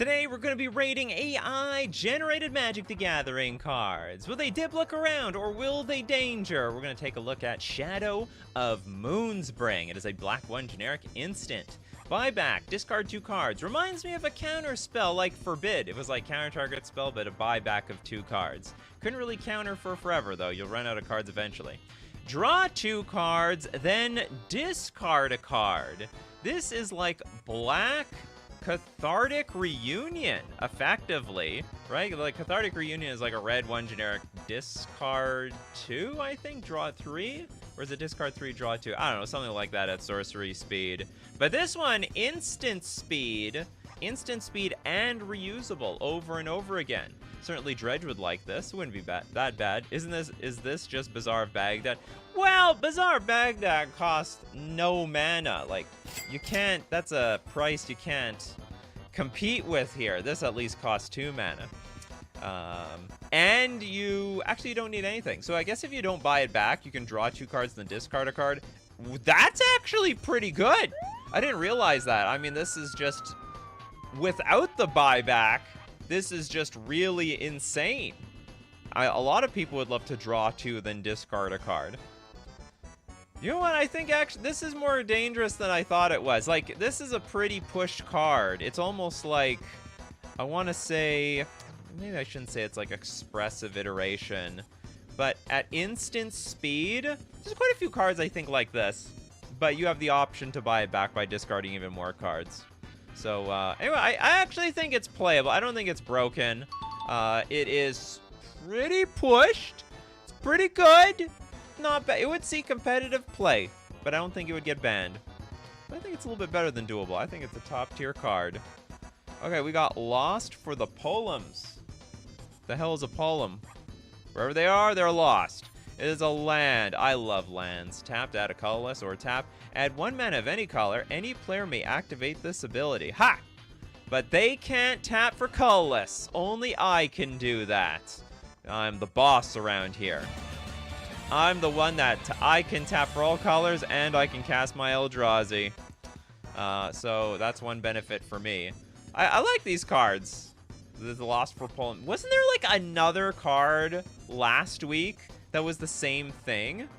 Today we're going to be rating AI-generated Magic the Gathering cards. Will they dip look around or will they danger? We're going to take a look at Shadow of Moonspring. It is a black 1 generic instant. Buyback, discard 2 cards. Reminds me of a counter spell like Forbid. It was like counter target spell but a buyback of 2 cards. Couldn't really counter for forever though. You'll run out of cards eventually. Draw 2 cards, then discard a card. This is like black Cathartic Reunion, effectively, right? Like Cathartic Reunion is like a red 1 generic, discard 2, I think, draw 3? Or is it discard 3, draw 2? I don't know, something like that at sorcery speed. But this one, instant speed and reusable over and over again. Certainly Dredge would like this. It wouldn't be that bad. Is this just Bazaar of Baghdad? Well, Bazaar of Baghdad costs no mana. Like, you can't, that's a price you can't compete with here. This at least costs 2 mana. And you actually don't need anything. So I guess if you don't buy it back, you can draw 2 cards and then discard a card. That's actually pretty good. I didn't realize that. I mean, this is just, without the buyback, this is just really insane. A lot of people would love to draw 2, then discard a card. You know what? I think actually this is more dangerous than I thought it was. Like, this is a pretty pushed card. It's almost like, I want to say, maybe I shouldn't say it's like expressive iteration, but at instant speed, there's quite a few cards I think like this, but you have the option to buy it back by discarding even more cards. So, anyway, I actually think it's playable. I don't think it's broken. It is pretty pushed. It's pretty good. Not bad. It would see competitive play, but I don't think it would get banned. But I think it's a little bit better than doable. I think it's a top tier card. Okay, we got Lost for the Polems. The hell is a Polem? Wherever they are, they're lost. It is a land. I love lands. Tap to add a colorless or tap. Add 1 mana of any color. Any player may activate this ability. Ha! But they can't tap for colorless. Only I can do that. I'm the boss around here. I'm the one that I can tap for all colors and I can cast my Eldrazi. So that's one benefit for me. I like these cards. The Lost for Poland. Wasn't there like another card last week that was the same thing?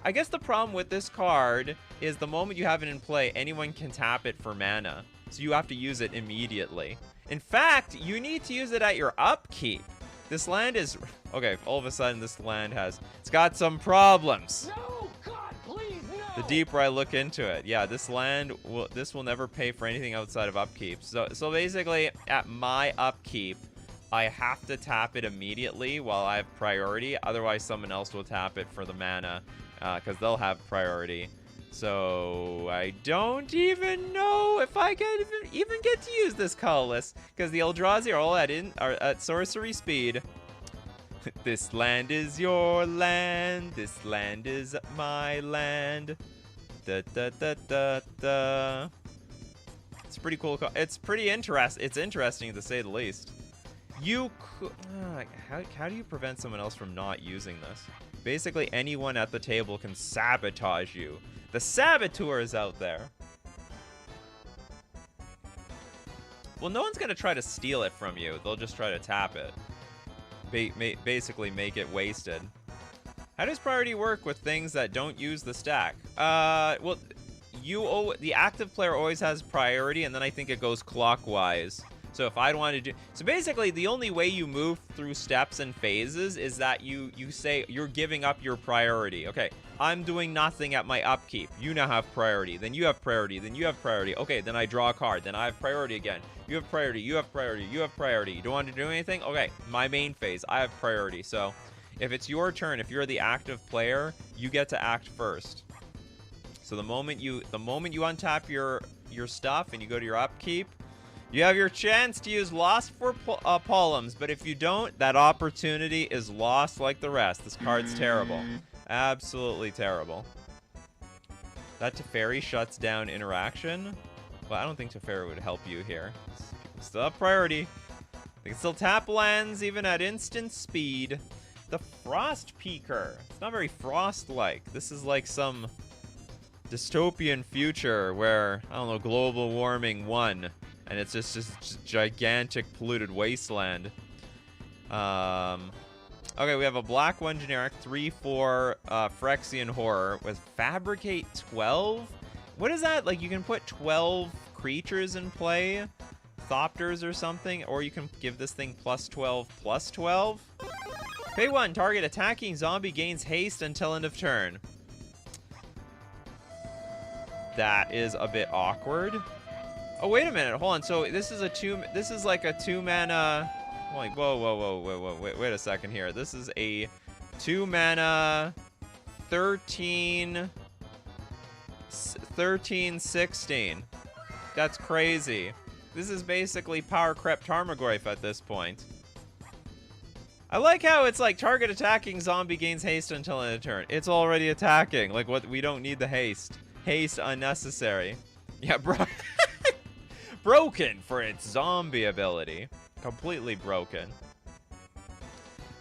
I guess the problem with this card is the moment you have it in play, anyone can tap it for mana. So you have to use it immediately. In fact, you need to use it at your upkeep. This land is... Okay, all of a sudden this land has... It's got some problems. No! God, please, no! The deeper I look into it. Yeah, this land will... This will never pay for anything outside of upkeep. So basically, at my upkeep, I have to tap it immediately while I have priority. Otherwise, someone else will tap it for the mana. Because they'll have priority. So I don't even know if I can even get to use this colorless, because the Eldrazi are all at sorcery speed. This land is your land. This land is my land. Da da da da da. It's pretty cool. It's pretty interesting. It's interesting to say the least. You could. How do you prevent someone else from not using this? Basically, anyone at the table can sabotage you. The saboteur is out there. Well, no one's going to try to steal it from you. They'll just try to tap it. Basically make it wasted. How does priority work with things that don't use the stack? Well, the active player always has priority, and then I think it goes clockwise. So if I'd want to do... So basically, the only way you move through steps and phases is that you say you're giving up your priority. Okay, I'm doing nothing at my upkeep. You now have priority. Then you have priority. Then you have priority. Okay, then I draw a card. Then I have priority again. You have priority. You have priority. You have priority. You don't want to do anything? Okay, my main phase. I have priority. So if it's your turn, if you're the active player, you get to act first. So the moment you untap your stuff and you go to your upkeep, you have your chance to use Lost for Polems, but if you don't, that opportunity is lost like the rest. This card's terrible. Absolutely terrible. That Teferi shuts down interaction. Well, I don't think Teferi would help you here. People still have priority. They can still tap lands even at instant speed. The Frost Peaker. It's not very Frost-like. This is like some dystopian future where, I don't know, global warming won. And it's just this gigantic polluted wasteland. Okay, we have a black 1 generic, 3/4 Phyrexian Horror with Fabricate 12. What is that? Like, you can put 12 creatures in play, Thopters or something, or you can give this thing +12/+12. Pay 1, target attacking zombie gains haste until end of turn. That is a bit awkward. Oh, wait a minute, hold on. So this is like a 2-mana. Like, whoa, wait a second here. This is a 2-mana 13, 16. That's crazy. This is basically Power Crept Tarmogoyf at this point. I like how it's like target attacking zombie gains haste until end of turn. It's already attacking. Like, what? We don't need the haste. Haste unnecessary. Yeah, bro. Broken for its zombie ability. Completely broken.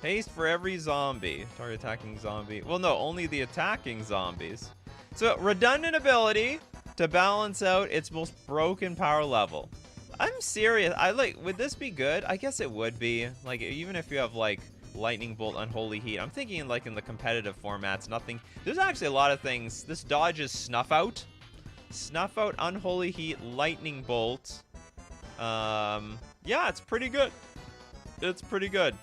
Haste for every zombie. Target attacking zombie. Well, no, only the attacking zombies. So, redundant ability to balance out its most broken power level. I'm serious. Would this be good? I guess it would be. Like, even if you have, like, Lightning Bolt, Unholy Heat. I'm thinking, like, in the competitive formats, nothing. There's actually a lot of things. This dodges Snuff Out. Snuff Out, Unholy Heat, Lightning Bolt. Yeah, it's pretty good. It's pretty good.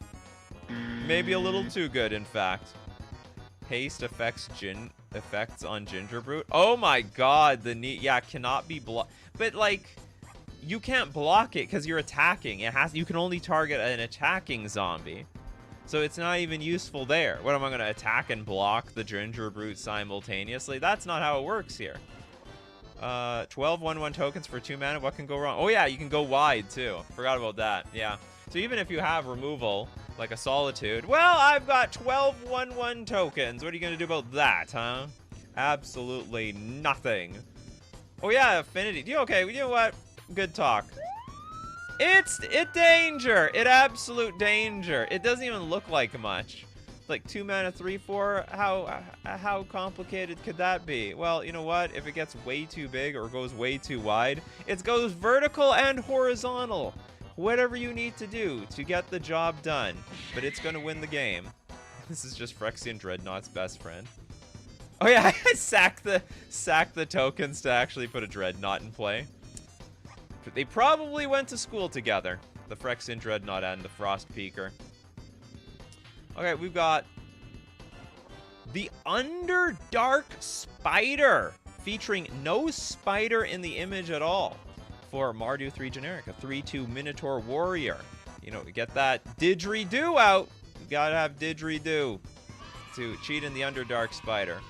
Maybe a little too good, in fact. Haste effects on Ginger Brute. Oh my god, yeah, cannot be blocked. But, like, you can't block it because you're attacking. You can only target an attacking zombie. So it's not even useful there. What, am I going to attack and block the Ginger Brute simultaneously? That's not how it works here. 12 1/1 tokens for 2 mana. What can go wrong? Oh yeah, you can go wide too. Forgot about that. Yeah. So even if you have removal, like a Solitude, well, I've got 12 1/1 tokens. What are you gonna do about that, huh? Absolutely nothing. Oh yeah, Affinity. Okay, you know what? Good talk. It's danger. Absolute danger. It doesn't even look like much. Like 2 mana 3/4. How complicated could that be? Well, you know what? If it gets way too big or goes way too wide, it goes vertical and horizontal. Whatever you need to do to get the job done, but it's gonna win the game. This is just Phyrexian Dreadnought's best friend. Oh yeah, I sack the tokens to actually put a Dreadnought in play. They probably went to school together, the Phyrexian Dreadnought and the Frost Peaker. Okay, we've got the Underdark Spider, featuring no spider in the image at all, for Mardu 3 generic, a 3/2 Minotaur Warrior. You know, get that didgeridoo out. You gotta have didgeridoo to cheat in the Underdark Spider.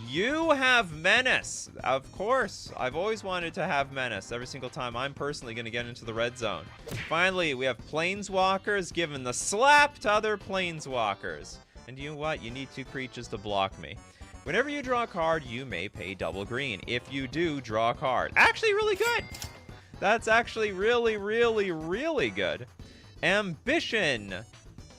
You have Menace. Of course. I've always wanted to have Menace every single time I'm personally going to get into the red zone. Finally, we have Planeswalkers giving the slap to other Planeswalkers. And you know what? You need 2 creatures to block me. Whenever you draw a card, you may pay double green. If you do, draw a card. Actually, really good. That's actually really, really, really good. Ambition.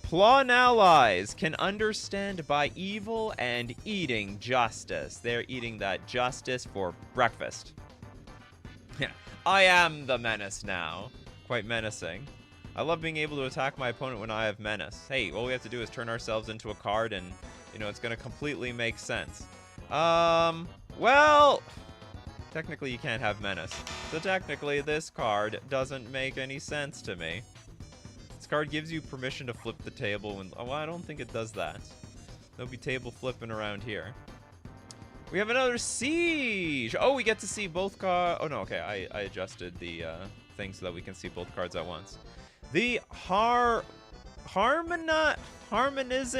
Plawn allies can understand by evil and eating justice. They're eating that justice for breakfast. Yeah, I am the menace now. Quite menacing. I love being able to attack my opponent when I have menace. Hey, all we have to do is turn ourselves into a card and, you know, it's going to completely make sense. Well, technically you can't have menace. So technically this card doesn't make any sense to me. This card gives you permission to flip the table when... Oh, I don't think it does that. There'll be table flipping around here. We have another Siege! Oh, we get to see both cards... Oh, no, okay. I adjusted the thing so that we can see both cards at once. The Harmonizing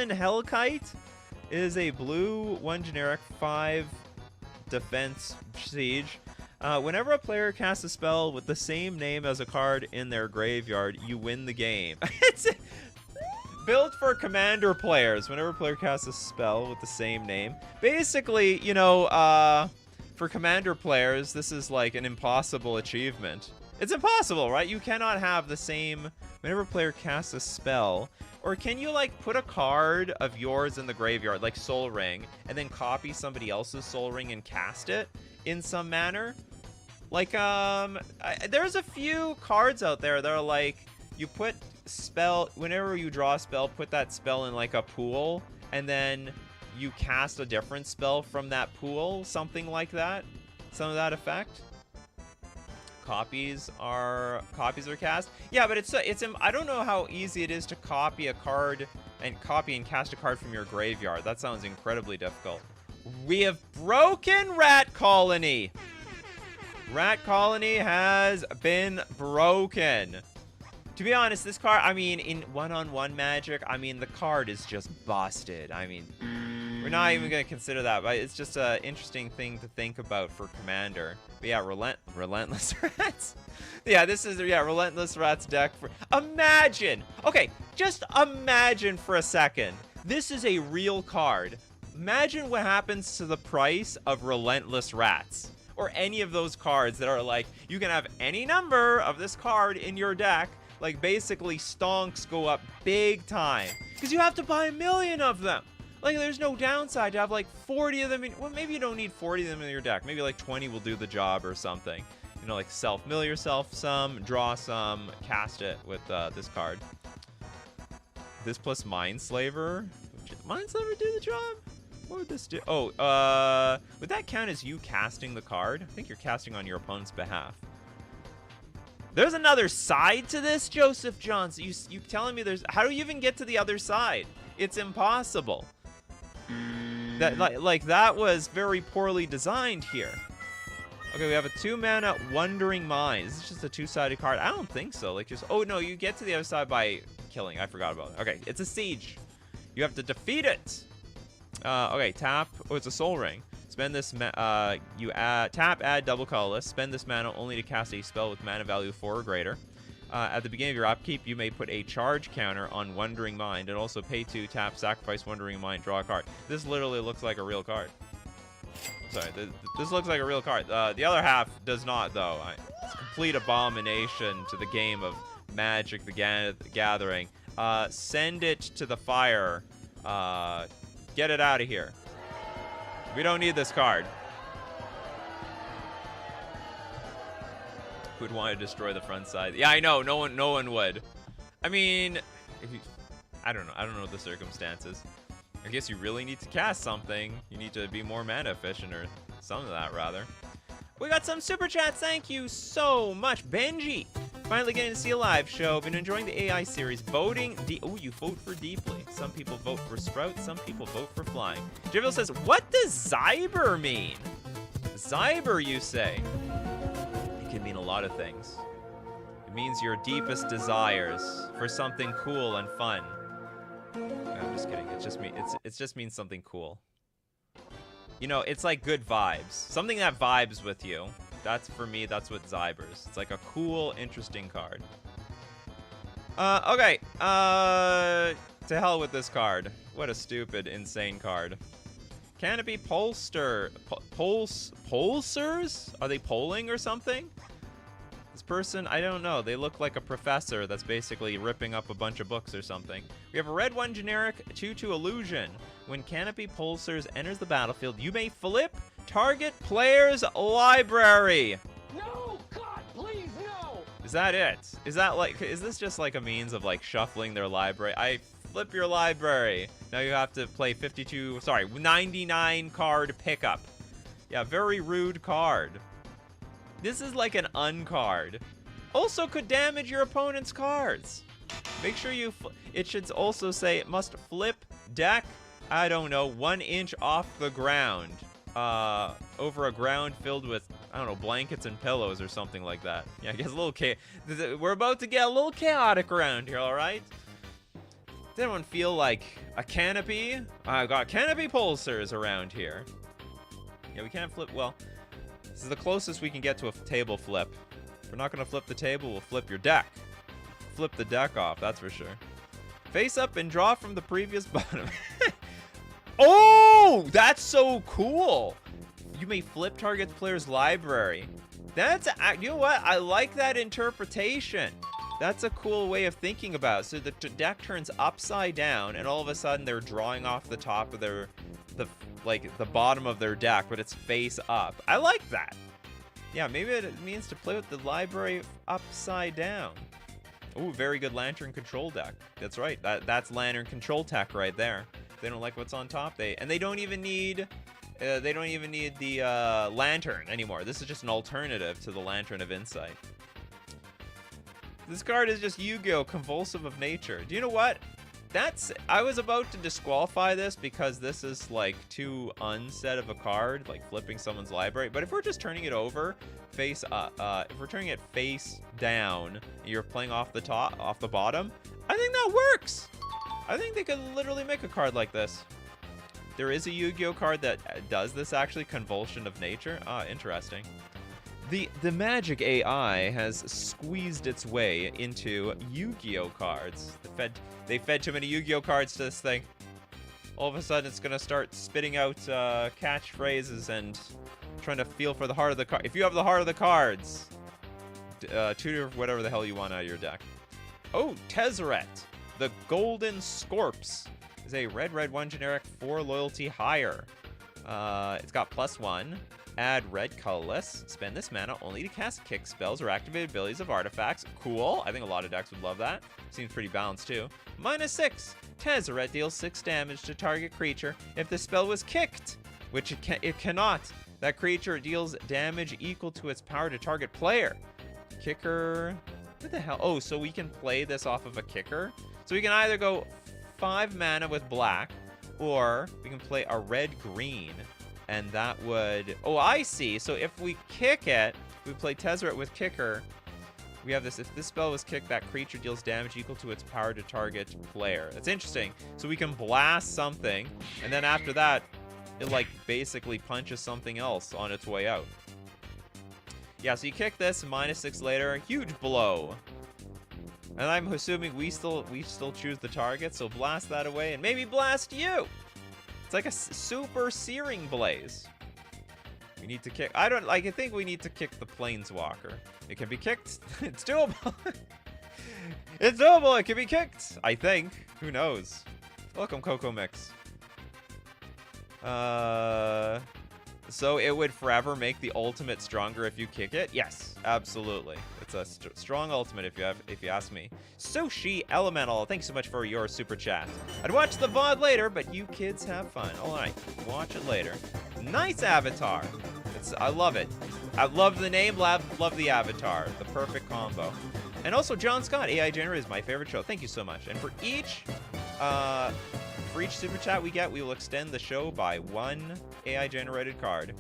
Hellkite is a blue 1 generic 5 defense siege. Whenever a player casts a spell with the same name as a card in their graveyard, you win the game. It's built for commander players. Whenever a player casts a spell with the same name. Basically, you know, for commander players, this is like an impossible achievement. It's impossible, right? You cannot have the same... Whenever a player casts a spell... Or can you, like, put a card of yours in the graveyard, like Soul Ring, and then copy somebody else's Soul Ring and cast it in some manner? Like, there's a few cards out there that are like, you put spell, whenever you draw a spell, put that spell in like a pool, and then you cast a different spell from that pool, something like that. Some of that effect. Copies are cast. Yeah, but it's I don't know how easy it is to copy a card and cast a card from your graveyard. That sounds incredibly difficult. We have broken Rat Colony. Rat Colony has been broken. To be honest, this card, I mean, in one-on-one Magic, I mean, the card is just busted. I mean, we're not even going to consider that, but it's just an interesting thing to think about for Commander. But yeah, Relentless Rats. Yeah, this is, yeah, Relentless Rats deck. Imagine. Okay, just imagine for a second. This is a real card. Imagine what happens to the price of Relentless Rats. Or any of those cards that are like, you can have any number of this card in your deck. Like, basically, stonks go up big time. Because you have to buy 1 million of them. Like, there's no downside to have, like, 40 of them in... Well, maybe you don't need 40 of them in your deck. Maybe, like, 20 will do the job or something. You know, like, mill yourself some, draw some, cast it with this card. This plus Mindslaver. Mindslaver do the job? What would this do? Oh, would that count as you casting the card? I think you're casting on your opponent's behalf. There's another side to this, Joseph Johnson. You telling me there's... How do you even get to the other side? It's impossible. That like that was very poorly designed here. Okay, we have a 2-mana Wandering Mind. Is this just a 2-sided card? I don't think so. Like, just... Oh, no, you get to the other side by killing. I forgot about it. Okay, it's a siege. You have to defeat it. Okay, tap. Oh, it's a Soul Ring. Spend this, tap, add double colorless. Spend this mana only to cast a spell with mana value 4 or greater. At the beginning of your upkeep, you may put a charge counter on Wandering Mind, and also pay 2, tap, sacrifice Wandering Mind, draw a card. This literally looks like a real card. Sorry, this looks like a real card. The other half does not, though. It's a complete abomination to the game of Magic the Gathering. Send it to the fire. Get it out of here. We don't need this card. Who'd want to destroy the front side? Yeah, I know. No one would. I mean, I don't know. I don't know the circumstances. I guess you really need to cast something. You need to be more mana efficient or some of that, rather. We got some super chats. Thank you so much. Benji, finally getting to see a live show. Been enjoying the AI series. Voting. Oh, you vote for deeply. Some people vote for Sprout. Some people vote for flying. Jivel says, what does Zyber mean? Zyber, you say? It can mean a lot of things. It means your deepest desires for something cool and fun. I'm just kidding. It just means something cool. You know, it's like good vibes. Something that vibes with you. That's, for me, that's what Zybers. It's like a cool, interesting card. Okay. To hell with this card. What a stupid, insane card. Canopy Polster. Polsers? Are they polling or something? This person, I don't know. They look like a professor that's basically ripping up a bunch of books or something. We have a red 1 generic 2/2 illusion. When Canopy Pulsers enters the battlefield, you may flip target player's library. No! God, please, no! Is that it? Is that like, is this just like a means of like shuffling their library? I flip your library. Now you have to play 99 card pickup. Yeah, very rude card. This is like an uncard. Also could damage your opponent's cards. Make sure you, it should also say it must flip deck, I don't know, 1 inch off the ground. Over a ground filled with, I don't know, blankets and pillows or something like that. Yeah, I guess a little we're about to get a little chaotic around here, alright? Does anyone feel like a canopy? I got canopy pulsers around here. Yeah, we can't flip, well, this is the closest we can get to a table flip. If we're not gonna flip the table, we'll flip your deck. Flip the deck off, that's for sure. Face up and draw from the previous bottom. Oh, that's so cool. You may flip target player's library. That's, you know what? I like that interpretation. That's a cool way of thinking about it. So the deck turns upside down, and all of a sudden they're drawing off the top of like the bottom of their deck, but it's face up. I like that. Yeah, maybe it means to play with the library upside down. Ooh, very good Lantern control deck. That's right. That's Lantern control tech right there. They don't like what's on top. They don't even need the Lantern anymore. This is just an alternative to the Lantern of Insight. This card is just Yu-Gi-Oh! Convulsive of Nature. Do you know what? I was about to disqualify this because this is like too unset of a card, like flipping someone's library. But if we're just turning it over face if we're turning it face down and you're playing off the bottom, I think that works. I think they could literally make a card like this. There is a Yu-Gi-Oh! Card that does this actually, Convulsion of Nature. Ah, interesting. The Magic AI has squeezed its way into Yu-Gi-Oh! Cards. They fed too many Yu-Gi-Oh! Cards to this thing. All of a sudden, it's going to start spitting out catchphrases and trying to feel for the heart of the card. If you have the heart of the cards, tutor whatever the hell you want out of your deck. Oh, Tezzeret, the Golden Scorps, is a red 1 generic 4 loyalty higher. It's got +1. Add red colorless. Spend this mana only to cast kick spells or activate abilities of artifacts. Cool. I think a lot of decks would love that. Seems pretty balanced too. -6. Tezzeret deals 6 damage to target creature if the spell was kicked, which it cannot. That creature deals damage equal to its power to target player. Kicker. What the hell? Oh, so we can play this off of a kicker. So we can either go 5 mana with black, or we can play a red-green. And that would... Oh, I see. So if we kick it, we play Tezzeret with kicker. We have this. If this spell was kicked, that creature deals damage equal to its power to target player. That's interesting. So we can blast something, and then after that, it like basically punches something else on its way out. Yeah, so you kick this, -6 later, huge blow. And I'm assuming we still choose the target, so blast that away, and maybe blast you! It's like a super searing blaze. We need to kick... I think we need to kick the Planeswalker. It can be kicked. It's doable. It's doable. It can be kicked. I think. Who knows? Welcome, Coco Mix. So it would forever make the ultimate stronger if you kick it? Yes, absolutely. It's a strong ultimate if you ask me. Sushi Elemental, thanks so much for your super chat. I'd watch the VOD later, but you kids have fun. All right, watch it later. Nice avatar. I love it. I love the name, love the avatar. The perfect combo. And also, John Scott, AI Generator is my favorite show. Thank you so much. And for each super chat we get, we will extend the show by 1 AI generated card.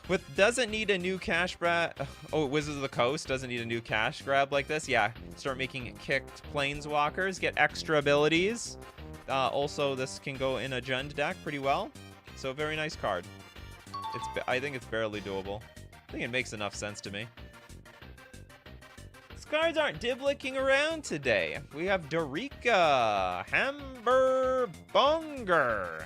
With doesn't need a new cash grab. Oh, Wizards of the Coast doesn't need a new cash grab like this. Yeah, start making kicked Planeswalkers, get extra abilities. Also, this can go in a Jund deck pretty well. So very nice card. I think it's barely doable. I think it makes enough sense to me. These cards aren't diblicking around today. We have Darika, Hamburbonger.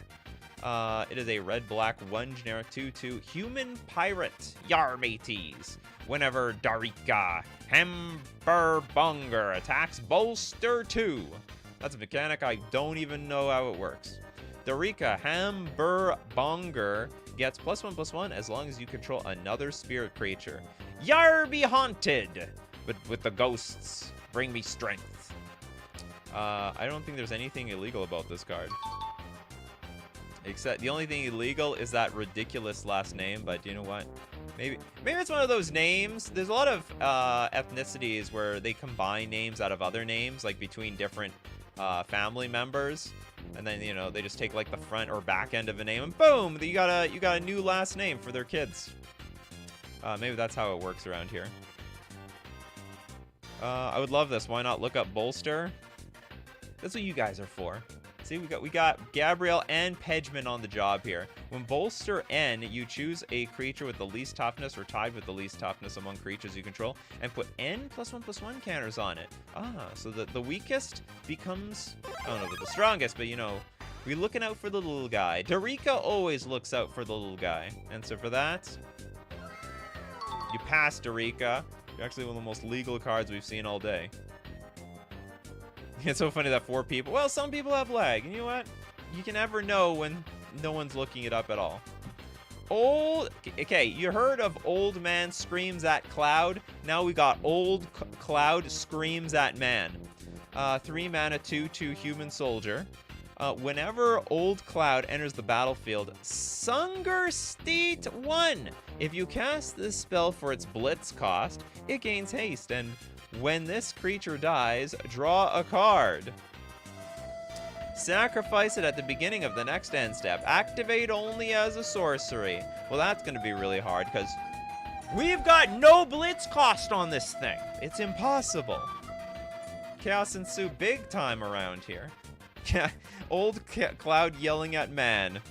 It is a red-black 1 generic 2/2 human pirate. Yar mateys. Whenever Darika Hamburbonger attacks, bolster 2. That's a mechanic I don't even know how it works. Darika Hamburbonger gets +1/+1 as long as you control another spirit creature. Yar be haunted, but with the ghosts, bring me strength. I don't think there's anything illegal about this card. Except the only thing illegal is that ridiculous last name, but you know what? Maybe it's one of those names. There's a lot of ethnicities where they combine names out of other names, like between different family members, and then they just take like the front or back end of a name, and boom, you got a new last name for their kids. Maybe that's how it works around here. I would love this. Why not look up bolster? That's what you guys are for. See, we got Gabrielle and Pedgman on the job here. When bolster N, you choose a creature with the least toughness or tied with the least toughness among creatures you control, and put N +1/+1 counters on it. So the weakest becomes, I don't know about the strongest, but we're looking out for the little guy. Darika always looks out for the little guy. And so for that, you pass Darika. You're actually one of the most legal cards we've seen all day. It's so funny that 4 people... Well, some people have lag. And you know what? You can never know when no one's looking it up at all. Okay, you heard of old man screams at cloud? Now we got old cloud screams at man. 3 mana, 2/2 human soldier. Whenever old cloud enters the battlefield, Sunger Steet 1. If you cast this spell for its blitz cost, it gains haste, and when this creature dies, draw a card. Sacrifice it at the beginning of the next end step. Activate only as a sorcery. Well, that's going to be really hard because we've got no blitz cost on this thing. It's impossible. Chaos ensue big time around here. Old cloud yelling at man.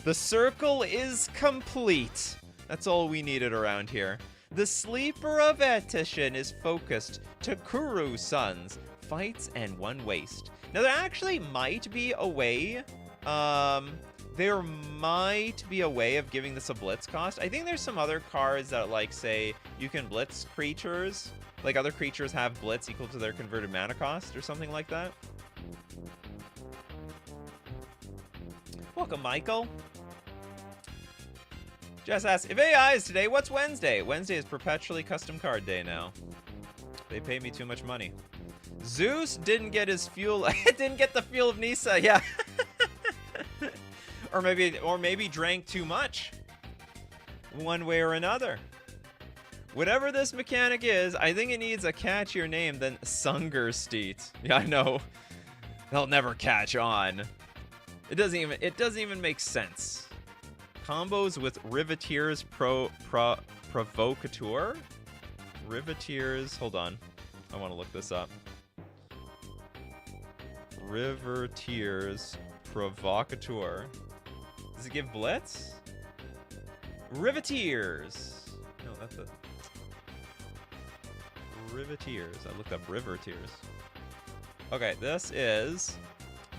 The circle is complete. That's all we needed around here. The Sleeper of Etishin is focused to Kuru Sons. Fights and 1 waste. Now, there actually might be a way, there might be a way of giving this a blitz cost. I think there's some other cards that, like, say, you can blitz creatures. Like, other creatures have blitz equal to their converted mana cost or something like that. Welcome, Michael. Jess asks, if AI is today, what's Wednesday? Wednesday is perpetually custom card day now. They pay me too much money. Zeus didn't get his fuel. Didn't get the fuel of Nisa. Yeah. or maybe drank too much. One way or another. Whatever this mechanic is, I think it needs a catchier name than Sunger Steet. Yeah, I know. They'll never catch on. It doesn't even make sense. Combos with Riveteer's Provocateur? Riveteer's, hold on. I want to look this up. Riveteer's Provocateur. Does it give Blitz? Riveteers. No, that's a... Riveteers. I looked up Riveteers. Okay, this is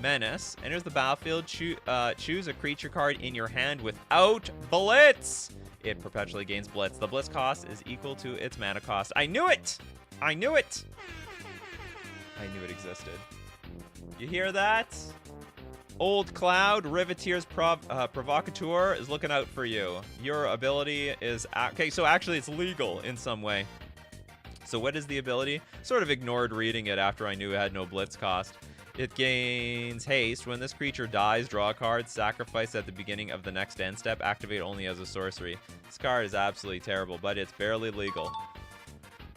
Menace. Enters the battlefield. Choose a creature card in your hand without Blitz. It perpetually gains Blitz. The Blitz cost is equal to its mana cost. I knew it! I knew it! I knew it existed. You hear that? Old Cloud, Riveteer's Provocateur is looking out for you. Your ability is... Okay, so actually it's legal in some way. So what is the ability? Sort of ignored reading it after I knew it had no Blitz cost. It gains haste. When this creature dies, draw a card, sacrifice at the beginning of the next end step, activate only as a sorcery. This card is absolutely terrible, but it's barely legal.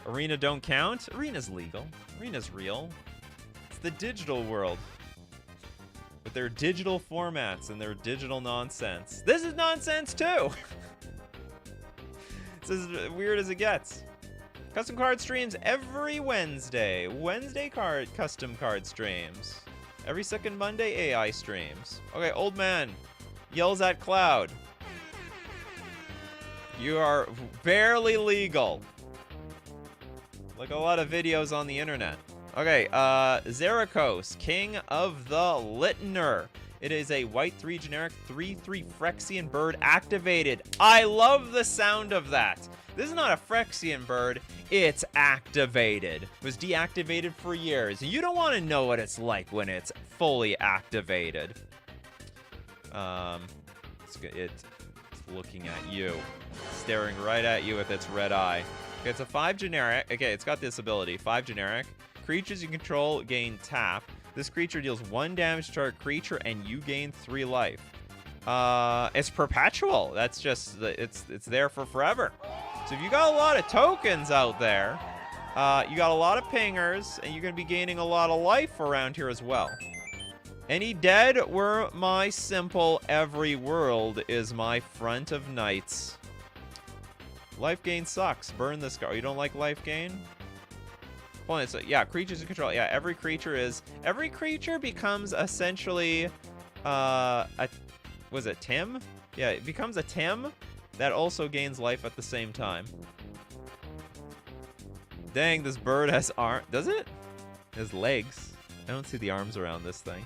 Arena don't count? Arena's legal. Arena's real. It's the digital world. With their digital formats and their digital nonsense. This is nonsense too! This is as weird as it gets. Custom card streams every Wednesday. Custom card streams. Every second Monday, AI streams. Okay, old man yells at Cloud. You are barely legal. Like a lot of videos on the internet. Okay, Xeracos, King of the Litner. It is a white 3 generic 3/3 Phyrexian bird activated. I love the sound of that. This is not a Phyrexian bird, it's activated. It was deactivated for years. You don't want to know what it's like when it's fully activated. It's looking at you. Staring right at you with its red eye. Okay, it's a 5 generic. Okay, it's got this ability. 5 generic. Creatures you control gain tap. This creature deals 1 damage to our creature and you gain 3 life. It's perpetual. That's just, it's there for forever. So if you got a lot of tokens out there, you got a lot of pingers, and you're going to be gaining a lot of life around here as well. Any dead were my simple, every world is my front of knights. Life gain sucks. Burn this guy. You don't like life gain? Hold on, so yeah, creatures you control. Yeah, every creature becomes essentially was it Tim? Yeah, it becomes a Tim that also gains life at the same time. Dang, this bird has arms. Does it? It has legs. I don't see the arms around this thing.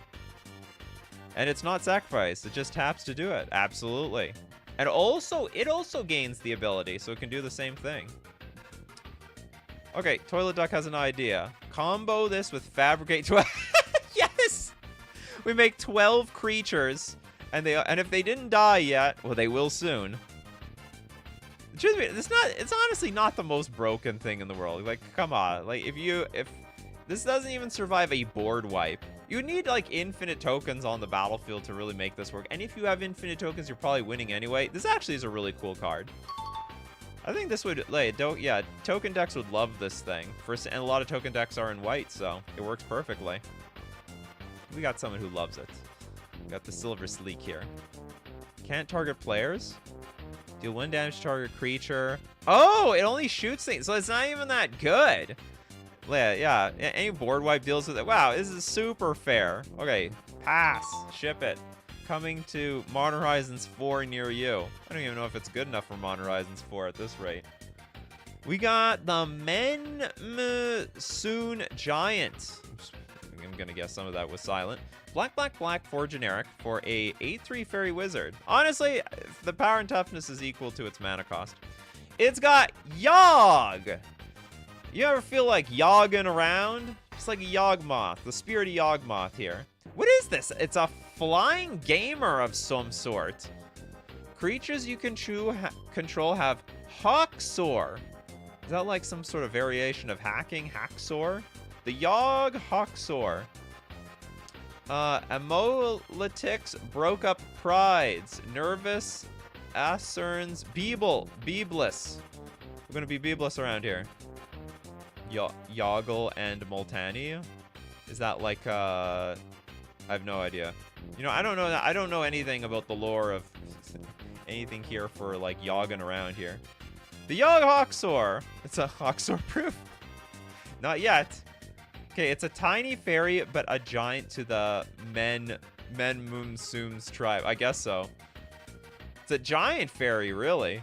And it's not sacrificed. It just taps to do it. Absolutely. And also, it also gains the ability, so it can do the same thing. Okay, Toilet Duck has an idea. Combo this with Fabricate 12. Yes! We make 12 creatures, And if they didn't die yet, well, they will soon. Truth be, it's honestly not the most broken thing in the world. Like, come on. Like, if this doesn't even survive a board wipe, you need like infinite tokens on the battlefield to really make this work. And if you have infinite tokens, you're probably winning anyway. This actually is a really cool card. I think this would, like, yeah, token decks would love this thing. And a lot of token decks are in white, so it works perfectly. We got someone who loves it. We got the Silver Sleek here. Can't target players. Deal 1 damage to target creature. Oh, it only shoots things, so it's not even that good. Yeah, any board wipe deals with it. Wow, this is super fair. Okay, pass. Ship it. Coming to Modern Horizons 4 near you. I don't even know if it's good enough for Modern Horizons 4 at this rate. We got the Soon Giant. I'm going to guess some of that was silent. Black, black, black for generic for a 8/3 fairy wizard. Honestly, the power and toughness is equal to its mana cost. It's got Yogg. You ever feel like yogging around? It's like a Yawgmoth, the spirit of Yawgmoth here. What is this? It's a flying gamer of some sort. Creatures you can control have Hawksoar. Is that like some sort of variation of hacking? Hacksaw? The Yogg Hawksoar. Amolitics broke up prides. Nervous Acerns Beebless. We're gonna be Beebless around here. Yoggle and Moltani. Is that like I have no idea. You know, I don't know anything about the lore of anything here for like yogging around here. The Yogg Hawksoar. It's a Hawksoar proof. Not yet. Okay, it's a tiny fairy, but a giant to the Menmumsum's tribe. I guess so. It's a giant fairy, really.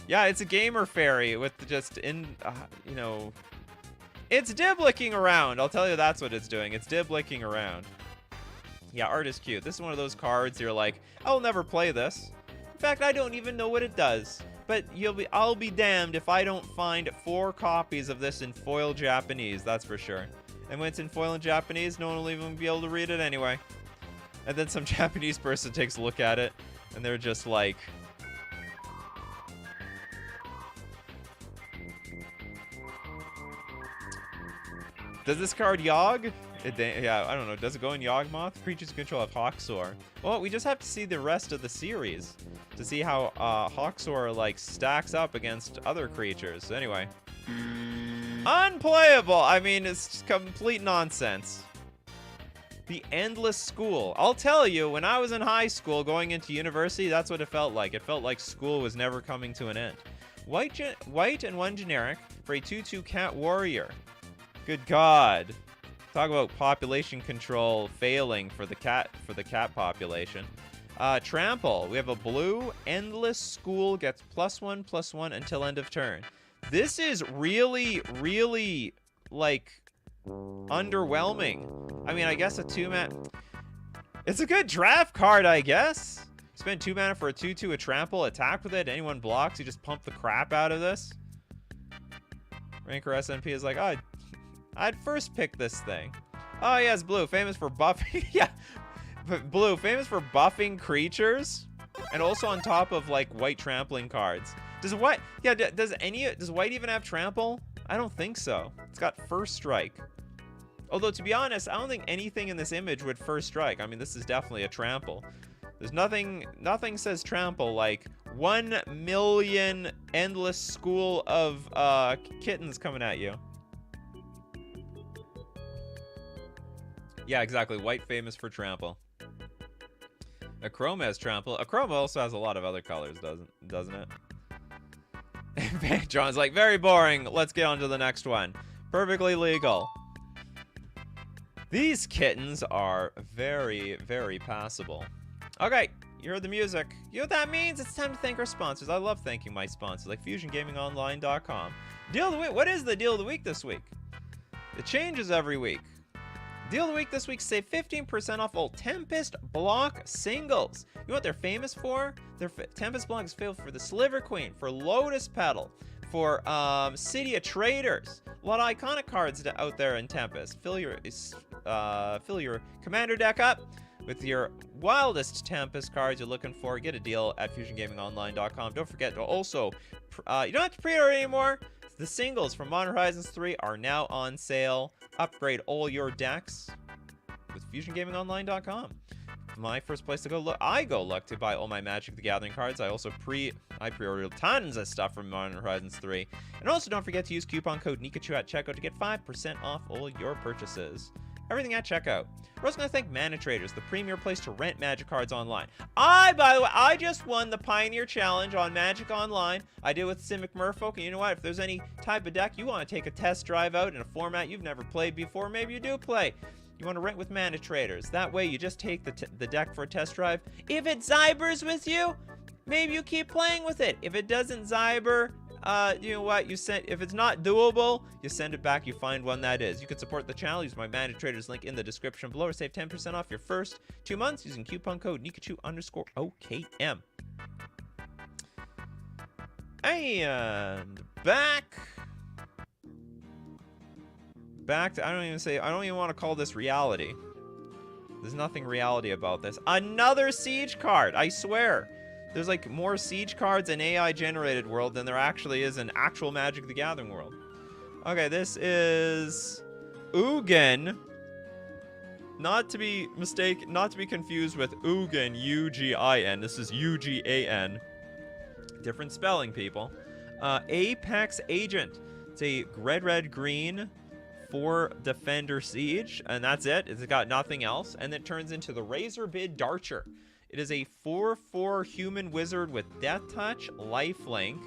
Yeah, it's a gamer fairy with just you know, it's diblicking around. I'll tell you that's what it's doing. It's diblicking around. Yeah, art is cute. This is one of those cards you're like, I'll never play this. In fact, I don't even know what it does. But I'll be damned if I don't find 4 copies of this in foil Japanese, that's for sure. And when it's in foil in Japanese, no one will even be able to read it anyway. And then some Japanese person takes a look at it, and they're just like, does this card Yogg? Yeah, I don't know. Does it go in Yawgmoth? Creatures control have Hawksoar. Well, we just have to see the rest of the series to see how Hawksoar like stacks up against other creatures. Anyway, unplayable. I mean, it's complete nonsense. The Endless School. I'll tell you, when I was in high school going into university, that's what it felt like. It felt like school was never coming to an end. White and 1 generic for a 2/2 cat warrior. Good God. Talk about population control failing for the cat population. Trample. We have a blue Endless School gets +1/+1 until end of turn. This is really, really like underwhelming. I mean, I guess a 2-mana. It's a good draft card, I guess. Spend 2 mana for a 2/2, a trample, attack with it. Anyone blocks, you just pump the crap out of this. Ranker SMP is like, oh, I'd first pick this thing. Oh, yes, blue, famous for buffing. Yeah, but blue, famous for buffing creatures. And also on top of, like, white trampling cards. Does white, yeah, does white even have trample? I don't think so. It's got first strike. Although, to be honest, I don't think anything in this image would first strike. I mean, this is definitely a trample. There's nothing says trample like 1 million Endless School of kittens coming at you. Yeah, exactly. White famous for trample. Achroma has trample. Achroma also has a lot of other colors, doesn't it? John's like, very boring. Let's get on to the next one. Perfectly legal. These kittens are very, very passable. Okay, you heard the music. You know what that means? It's time to thank our sponsors. I love thanking my sponsors, like FusionGamingOnline.com. Deal of the week. What is the deal of the week this week? It changes every week. Deal of the week this week, save 15% off all Tempest Block singles. You know what they're famous for? Tempest Block is famous for the Sliver Queen, for Lotus Petal, for City of Traders. A lot of iconic cards out there in Tempest. Fill your commander deck up with your wildest Tempest cards you're looking for. Get a deal at FusionGamingOnline.com. Don't forget to also, you don't have to pre-order anymore. The singles from Modern Horizons 3 are now on sale. Upgrade all your decks with FusionGamingOnline.com. My first place to go look. I go look to buy all my Magic the Gathering cards. I also pre-ordered tons of stuff from Modern Horizons 3. And also don't forget to use coupon code Nikachu at checkout to get 5% off all your purchases. Everything at checkout. We're also going to thank Mana Traders, the premier place to rent Magic cards online. By the way, I just won the Pioneer Challenge on Magic Online. I did with Simic Merfolk, and you know what? If there's any type of deck you want to take a test drive out in a format you've never played before, maybe you do play. You want to rent with Mana Traders. That way, you just take the deck for a test drive. If it Zybers with you, maybe you keep playing with it. If it doesn't Zyber, you know what? If it's not doable, you send it back. You find one that is. You can support the channel. Use my Mana Traders link in the description below, or save 10% off your first 2 months using coupon code Nikachu_OKM. And back to, I don't even want to call this reality. There's nothing reality about this. Another siege card, I swear. There's like more siege cards in AI generated world than there actually is in actual Magic the Gathering world. Okay, this is Ugin. Not to be confused with Ugin, U-G-I-N. This is U-G-A-N. Different spelling, people. Apex Agent. It's a red, green 4 Defender Siege, and that's it. It's got nothing else, and it turns into the Razorbid Darcher. It is a 4/4 human wizard with Death Touch, Lifelink.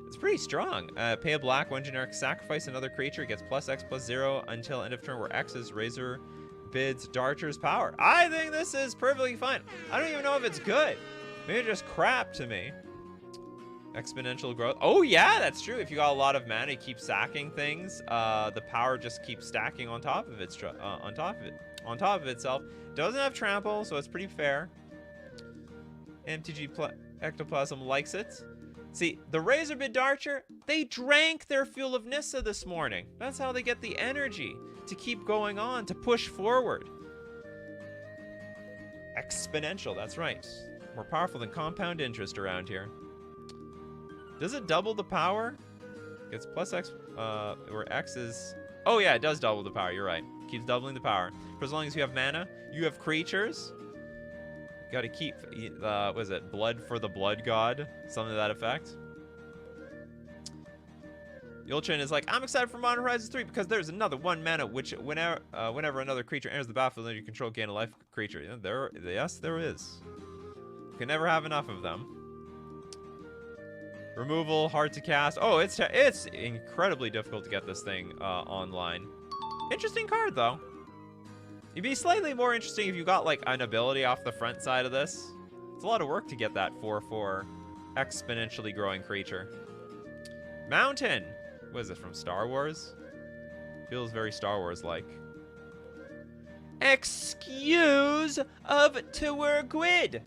It's pretty strong. Pay a black, 1 generic, sacrifice another creature, gets +X/+0 until end of turn, where X is Razorbid's Darcher's power. I think this is perfectly fine. I don't even know if it's good. Maybe it's just crap to me. Exponential growth. Oh yeah, that's true. If you got a lot of mana, you keep sacking things. The power just keeps stacking on top of itself. Doesn't have trample, so it's pretty fair. MTG Ectoplasm likes it. See, the Razorbid Darcher, they drank their fuel of Nissa this morning. That's how they get the energy to keep going on, to push forward. Exponential, that's right. More powerful than compound interest around here. Does it double the power? Gets +X, where X is... Oh yeah, it does double the power, you're right. Keeps doubling the power. For as long as you have mana, you have creatures. Gotta keep, what is it? Blood for the Blood God? Something to that effect. Yulchin is like, I'm excited for Modern Horizons 3 because there's another 1 mana, which whenever another creature enters the battlefield and you control, gain a life creature. Yeah, yes, there is. You can never have enough of them. Removal, hard to cast. Oh, it's incredibly difficult to get this thing online. Interesting card, though. It'd be slightly more interesting if you got, like, an ability off the front side of this. It's a lot of work to get that 4/4 exponentially growing creature. Mountain. What is it, from Star Wars? Feels very Star Wars-like. Excuse of Tourguid.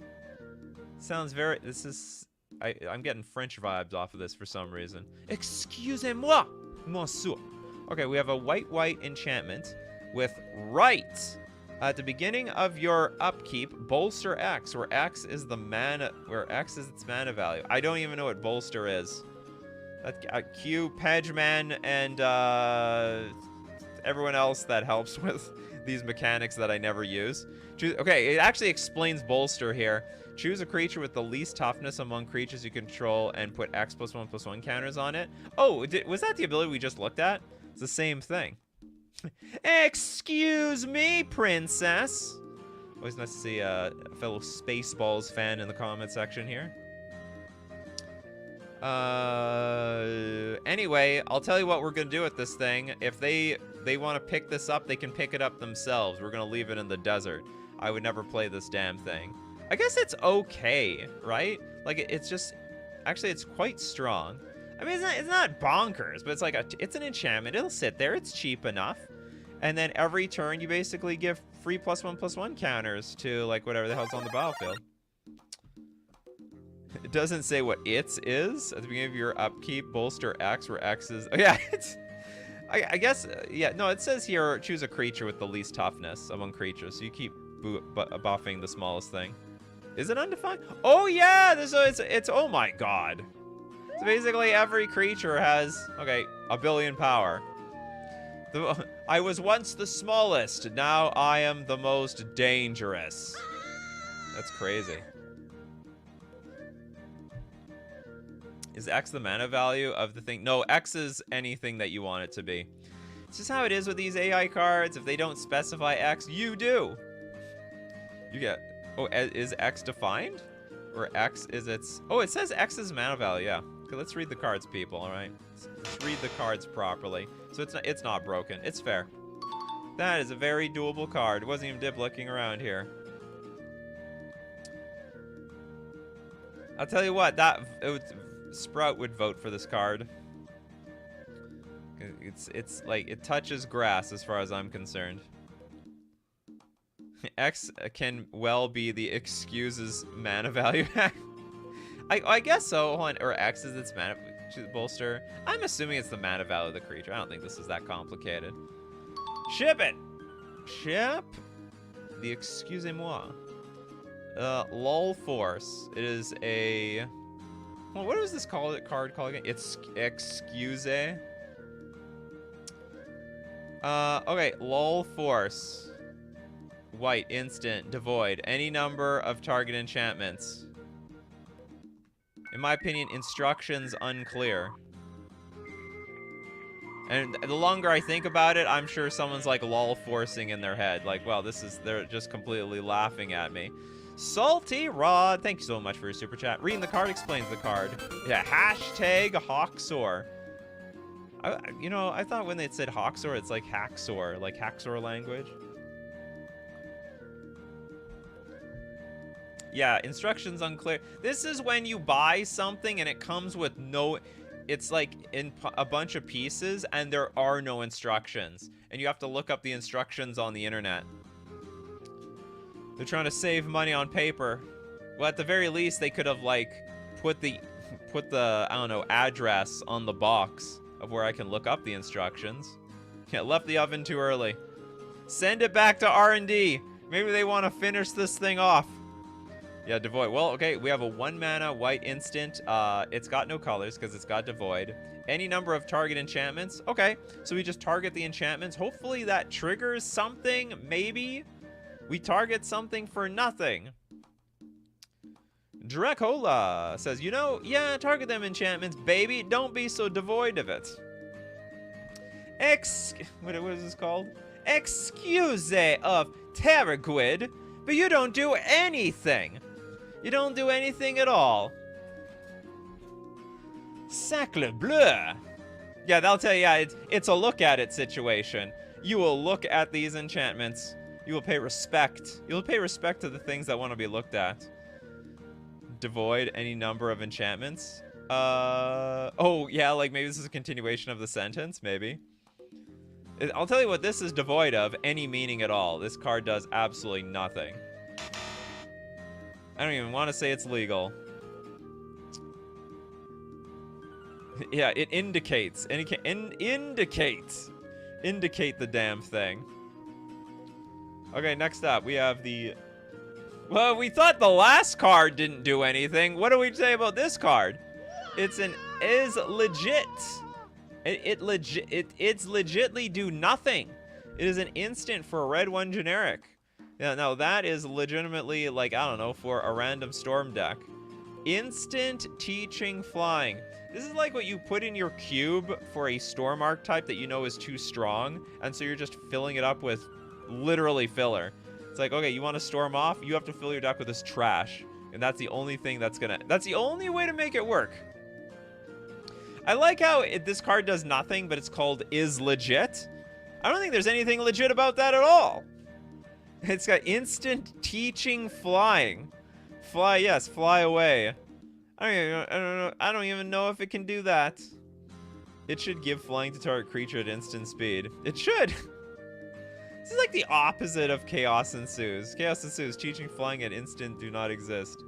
Sounds very... This is... I'm getting French vibes off of this for some reason. Excusez-moi, monsieur. Okay, we have a white enchantment with right. At the beginning of your upkeep, bolster X, where X is the mana, where X is its mana value. I don't even know what bolster is. Q, Pegman, and everyone else that helps with these mechanics that I never use. Okay, it actually explains bolster here. Choose a creature with the least toughness among creatures you control and put X+1/+1 counters on it. Oh, was that the ability we just looked at? It's the same thing. Excuse me, princess. Always nice to see a fellow Spaceballs fan in the comment section here. Anyway, I'll tell you what we're gonna do with this thing. If they want to pick this up, they can pick it up themselves. We're gonna leave it in the desert. I would never play this damn thing. I guess it's okay, right? Like, it's just... Actually, it's quite strong. I mean, it's not bonkers, but it's like it's an enchantment. It'll sit there. It's cheap enough. And then every turn, you basically give free +1/+1 counters to, like, whatever the hell's on the battlefield. It doesn't say what its is. At the beginning of your upkeep, bolster X, where X is... Oh, yeah, it's... I guess... yeah, no, it says here, choose a creature with the least toughness among creatures. So you keep buffing the smallest thing. Is it undefined? Oh yeah, it's oh my god. So basically every creature has, okay, 1 billion power. I was once the smallest, now I am the most dangerous. That's crazy. Is X the mana value of the thing? No, X is anything that you want it to be. It's just how it is with these AI cards. If they don't specify X, you do. You get, oh, is X defined? Or X is its, oh, it says X is mana value, yeah. Okay, let's read the cards, people, all right? Let's read the cards properly. So it's not broken, it's fair. That is a very doable card. It wasn't even Dip looking around here. I'll tell you what, Sprout would vote for this card. It's like, it touches grass as far as I'm concerned. X can well be the excuses mana value. I guess so. Or X is its mana bolster. I'm assuming it's the mana value of the creature. I don't think this is that complicated. Ship it! Ship the excusez-moi. Lol Force. It is a... Well, what was this card called again? It's excuse. Okay, Lol Force. White, instant, devoid. Any number of target enchantments. In my opinion, instructions unclear. And the longer I think about it, I'm sure someone's like lol forcing in their head. Like, well, they're just completely laughing at me. Salty Rod, thank you so much for your super chat. Reading the card explains the card. Yeah, hashtag Hawksaur. You know, I thought when they said Hawksaur, it's like Hacksaw, like Hacksaw language. Yeah, instructions unclear. This is when you buy something and it comes with no... It's like in a bunch of pieces and there are no instructions. And you have to look up the instructions on the internet. They're trying to save money on paper. Well, at the very least, they could have, like, put the, I don't know, address on the box of where I can look up the instructions. Yeah, left the oven too early. Send it back to R&D. Maybe they want to finish this thing off. Yeah, devoid. Well, okay, we have a 1 mana white instant. It's got no colors because it's got devoid. Any number of target enchantments. Okay, so we just target the enchantments. Hopefully that triggers something, maybe. We target something for nothing. Dracola says, you know, yeah, target them enchantments, baby. Don't be so devoid of it. What is this called? Excuse of Terraguid, but you don't do anything. You don't do anything at all. Sacre bleu. Yeah, they'll tell you, yeah, it's a look at it situation. You will look at these enchantments. You will pay respect. You'll pay respect to the things that want to be looked at. Devoid any number of enchantments. Oh, yeah, like maybe this is a continuation of the sentence, maybe. I'll tell you what this is devoid of, any meaning at all. This card does absolutely nothing. I don't even want to say it's legal. Yeah, it indicates. And it can indicate the damn thing. Okay, next up, we have the... Well, we thought the last card didn't do anything. What do we say about this card? It's an is legit. It's legitly do nothing. It is an instant for a red 1 generic. Yeah, no, that is legitimately, like, I don't know, for a random storm deck. Instant teaching flying. This is like what you put in your cube for a storm archetype that you know is too strong, and so you're just filling it up with literally filler. It's like, okay, you want to storm off? You have to fill your deck with this trash. And that's the only thing that's the only way to make it work. I like how this card does nothing, but it's called is legit. I don't think there's anything legit about that at all. It's got instant teaching flying. Fly, yes, fly away. I don't even know if it can do that. It should give flying to target creature at instant speed. It should. This is like the opposite of Chaos Ensues. Chaos Ensues, teaching flying at instant do not exist.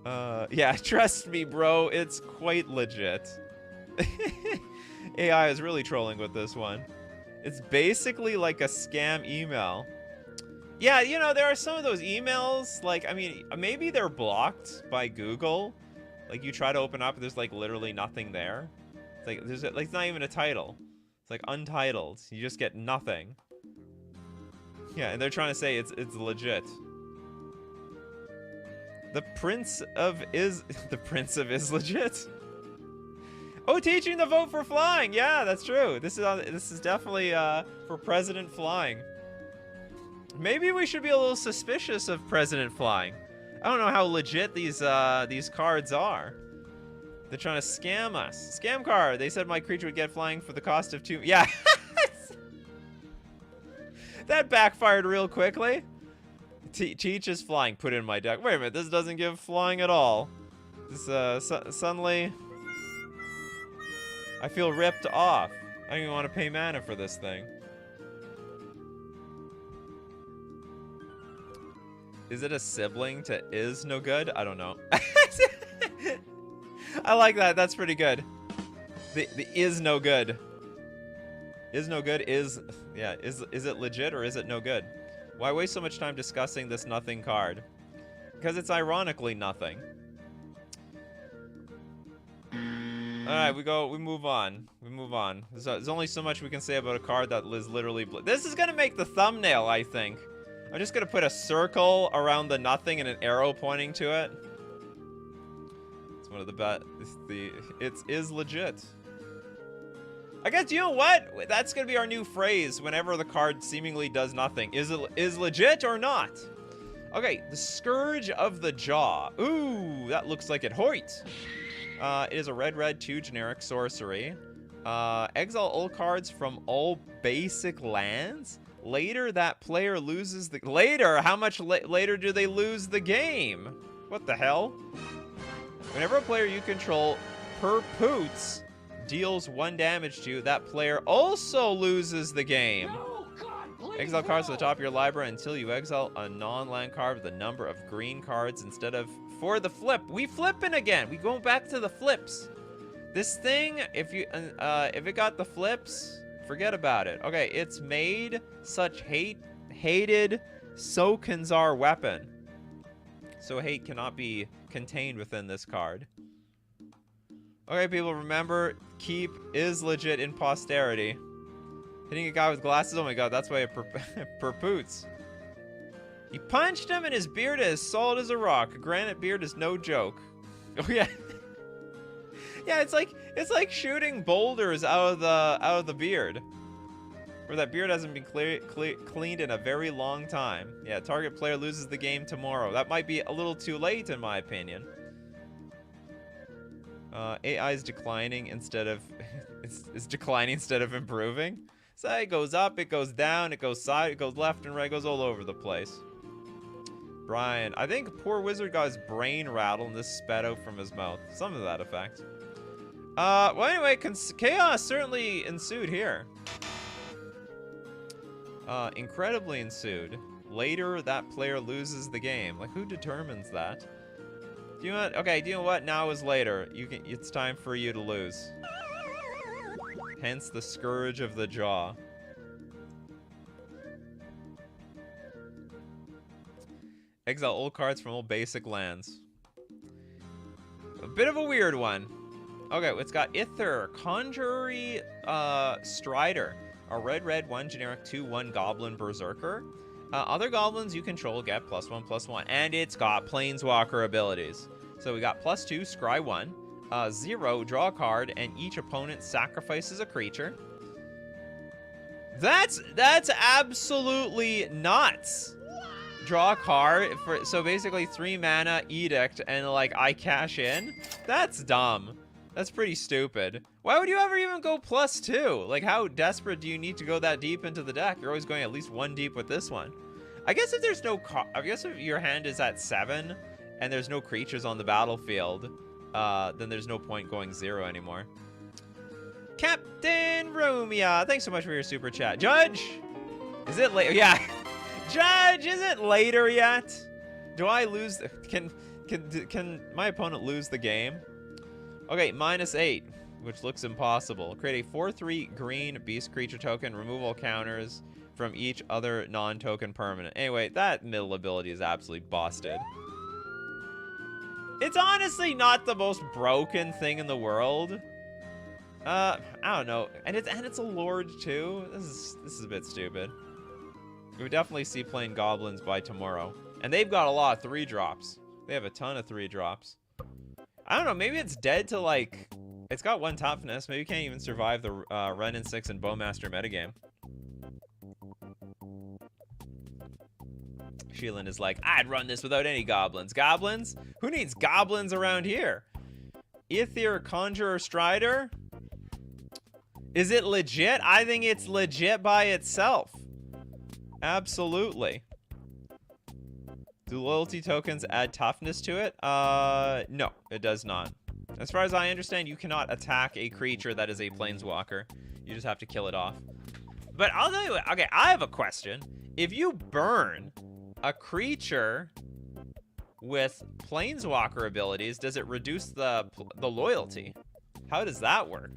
Yeah, trust me, bro, it's quite legit. AI is really trolling with this one. It's basically like a scam email. Yeah, you know, there are some of those emails, like, I mean, maybe they're blocked by Google. Like, you try to open up, there's, like, literally nothing there. It's like, it's not even a title. It's, like, untitled. You just get nothing. Yeah, and they're trying to say it's legit. The Prince of is... The Prince of is legit? Oh, teaching the vote for flying! Yeah, that's true. This is definitely, for President Flying. Maybe we should be a little suspicious of President Flying. I don't know how legit these cards are. They're trying to scam us. Scam card. They said my creature would get flying for the cost of 2... Yeah. That backfired real quickly. Teach is flying. Put it in my deck. Wait a minute. This doesn't give flying at all. This, suddenly... I feel ripped off. I don't even want to pay mana for this thing. Is it a sibling to is no good? I don't know. I like that. That's pretty good. The is no good. Is no good is, yeah, is it legit or is it no good? Why waste so much time discussing this nothing card? Because it's ironically nothing. Alright, we move on. We move on. There's only so much we can say about a card that is literally... This is gonna make the thumbnail, I think. I'm just gonna put a circle around the nothing and an arrow pointing to it. It's one of the best. It is legit. I guess, you know what? That's gonna be our new phrase whenever the card seemingly does nothing. Is legit or not? Okay, the Scourge of the Jaw. Ooh, that looks like it. Hoit! It is a red 2 generic sorcery. Exile all cards from all basic lands. Later, that player loses the... Later? How much later do they lose the game? What the hell? Whenever a player you control per poots deals 1 damage to you, that player also loses the game. No, God, please, Exile cards to no. the top of your library until you exile a non-land card with a number of green cards instead of... For the flip. We flipping again. We going back to the flips. This thing, if it got the flips... Forget about it. Okay, it's made such hated Sokanzar weapon. So hate cannot be contained within this card. Okay, people, remember, keep is legit in posterity. Hitting a guy with glasses, oh my god, that's why it perpoots. He punched him and his beard is solid as a rock. A granite beard is no joke. Oh yeah. Yeah, it's like shooting boulders out of the beard. Where that beard hasn't been cleaned in a very long time. Yeah, target player loses the game tomorrow. That might be a little too late in my opinion. AI is declining instead of it's declining instead of improving. So it goes up, it goes down, it goes side, it goes left and right, it goes all over the place. Brian, I think poor wizard got his brain rattled and this spat out from his mouth. Something to that effect. Well, anyway, chaos certainly ensued here. Incredibly ensued. Later, that player loses the game. Like, who determines that? Do you know what? Okay, do you know what? Now is later. It's time for you to lose. Hence the Scourge of the Jaw. Exile old cards from old basic lands. A bit of a weird one. Okay, it's got Ither, Conjury, Strider, a red 1 generic 2/1 Goblin Berserker. Other goblins you control get +1/+1, and it's got Planeswalker abilities. So we got +2, scry 1, 0, draw a card, and each opponent sacrifices a creature. That's absolutely nuts. Draw a card for so basically 3 mana edict, and like I cash in. That's dumb. That's pretty stupid. Why would you ever even go +2? Like, how desperate do you need to go that deep into the deck? You're always going at least 1 deep with this one. I guess if there's no... I guess if your hand is at 7 and there's no creatures on the battlefield, then there's no point going 0 anymore. Captain Romeo, thanks so much for your super chat. Judge, is it later? Yeah. Judge, is it later yet? Do I lose? Can my opponent lose the game? Okay, -8, which looks impossible. Create a 4/3 green beast creature token. Remove all counters. from each other non-token permanent. Anyway, that middle ability is absolutely busted. It's honestly not the most broken thing in the world. I don't know. And it's a lord too. This is a bit stupid. We would definitely see playing goblins by tomorrow. And they've got a lot of 3-drops. They have a ton of 3-drops. I don't know, maybe it's dead to like... It's got 1 toughness. Maybe it can't even survive the Ren and 6 and Bowmaster metagame. Sheelan is like, I'd run this without any goblins. Goblins? Who needs goblins around here? Aether, Conjurer, Strider? Is it legit? I think it's legit by itself. Absolutely. Do loyalty tokens add toughness to it? No, it does not. As far as I understand, you cannot attack a creature that is a planeswalker. You just have to kill it off. But I'll tell you what, okay, I have a question. If you burn a creature with planeswalker abilities, does it reduce the loyalty? How does that work?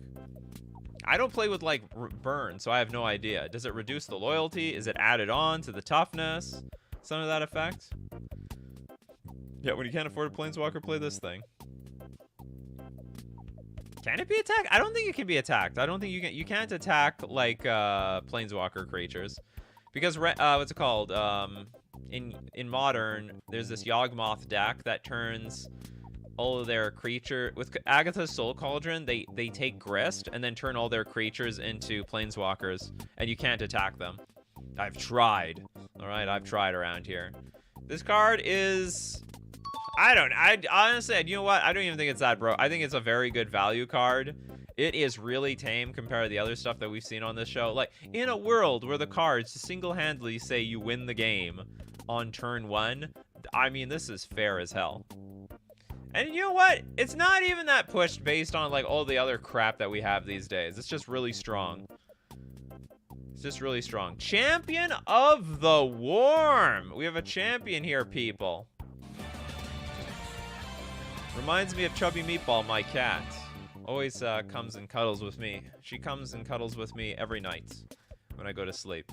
I don't play with like burn, so I have no idea. Does it reduce the loyalty? Is it added on to the toughness? Some of that effect? Yeah, when you can't afford a planeswalker, play this thing. Can it be attacked? I don't think it can be attacked. I don't think you can't attack like planeswalker creatures. Because what's it called? In modern, there's this Yawgmoth deck that turns all of their creature with Agatha's Soul Cauldron. They take Grist and then turn all their creatures into planeswalkers, and you can't attack them. I've tried. All right, I've tried around here. This card is, I honestly, you know what? I don't even think it's that, bro. I think it's a very good value card. It is really tame compared to the other stuff that we've seen on this show. Like, in a world where the cards single-handedly say you win the game on turn 1, I mean, this is fair as hell. And you know what? It's not even that pushed based on, like, all the other crap that we have these days. It's just really strong. It's just really strong. Champion of the Warm. We have a champion here, people. Reminds me of Chubby Meatball, my cat. Always comes and cuddles with me. She comes and cuddles with me every night when I go to sleep.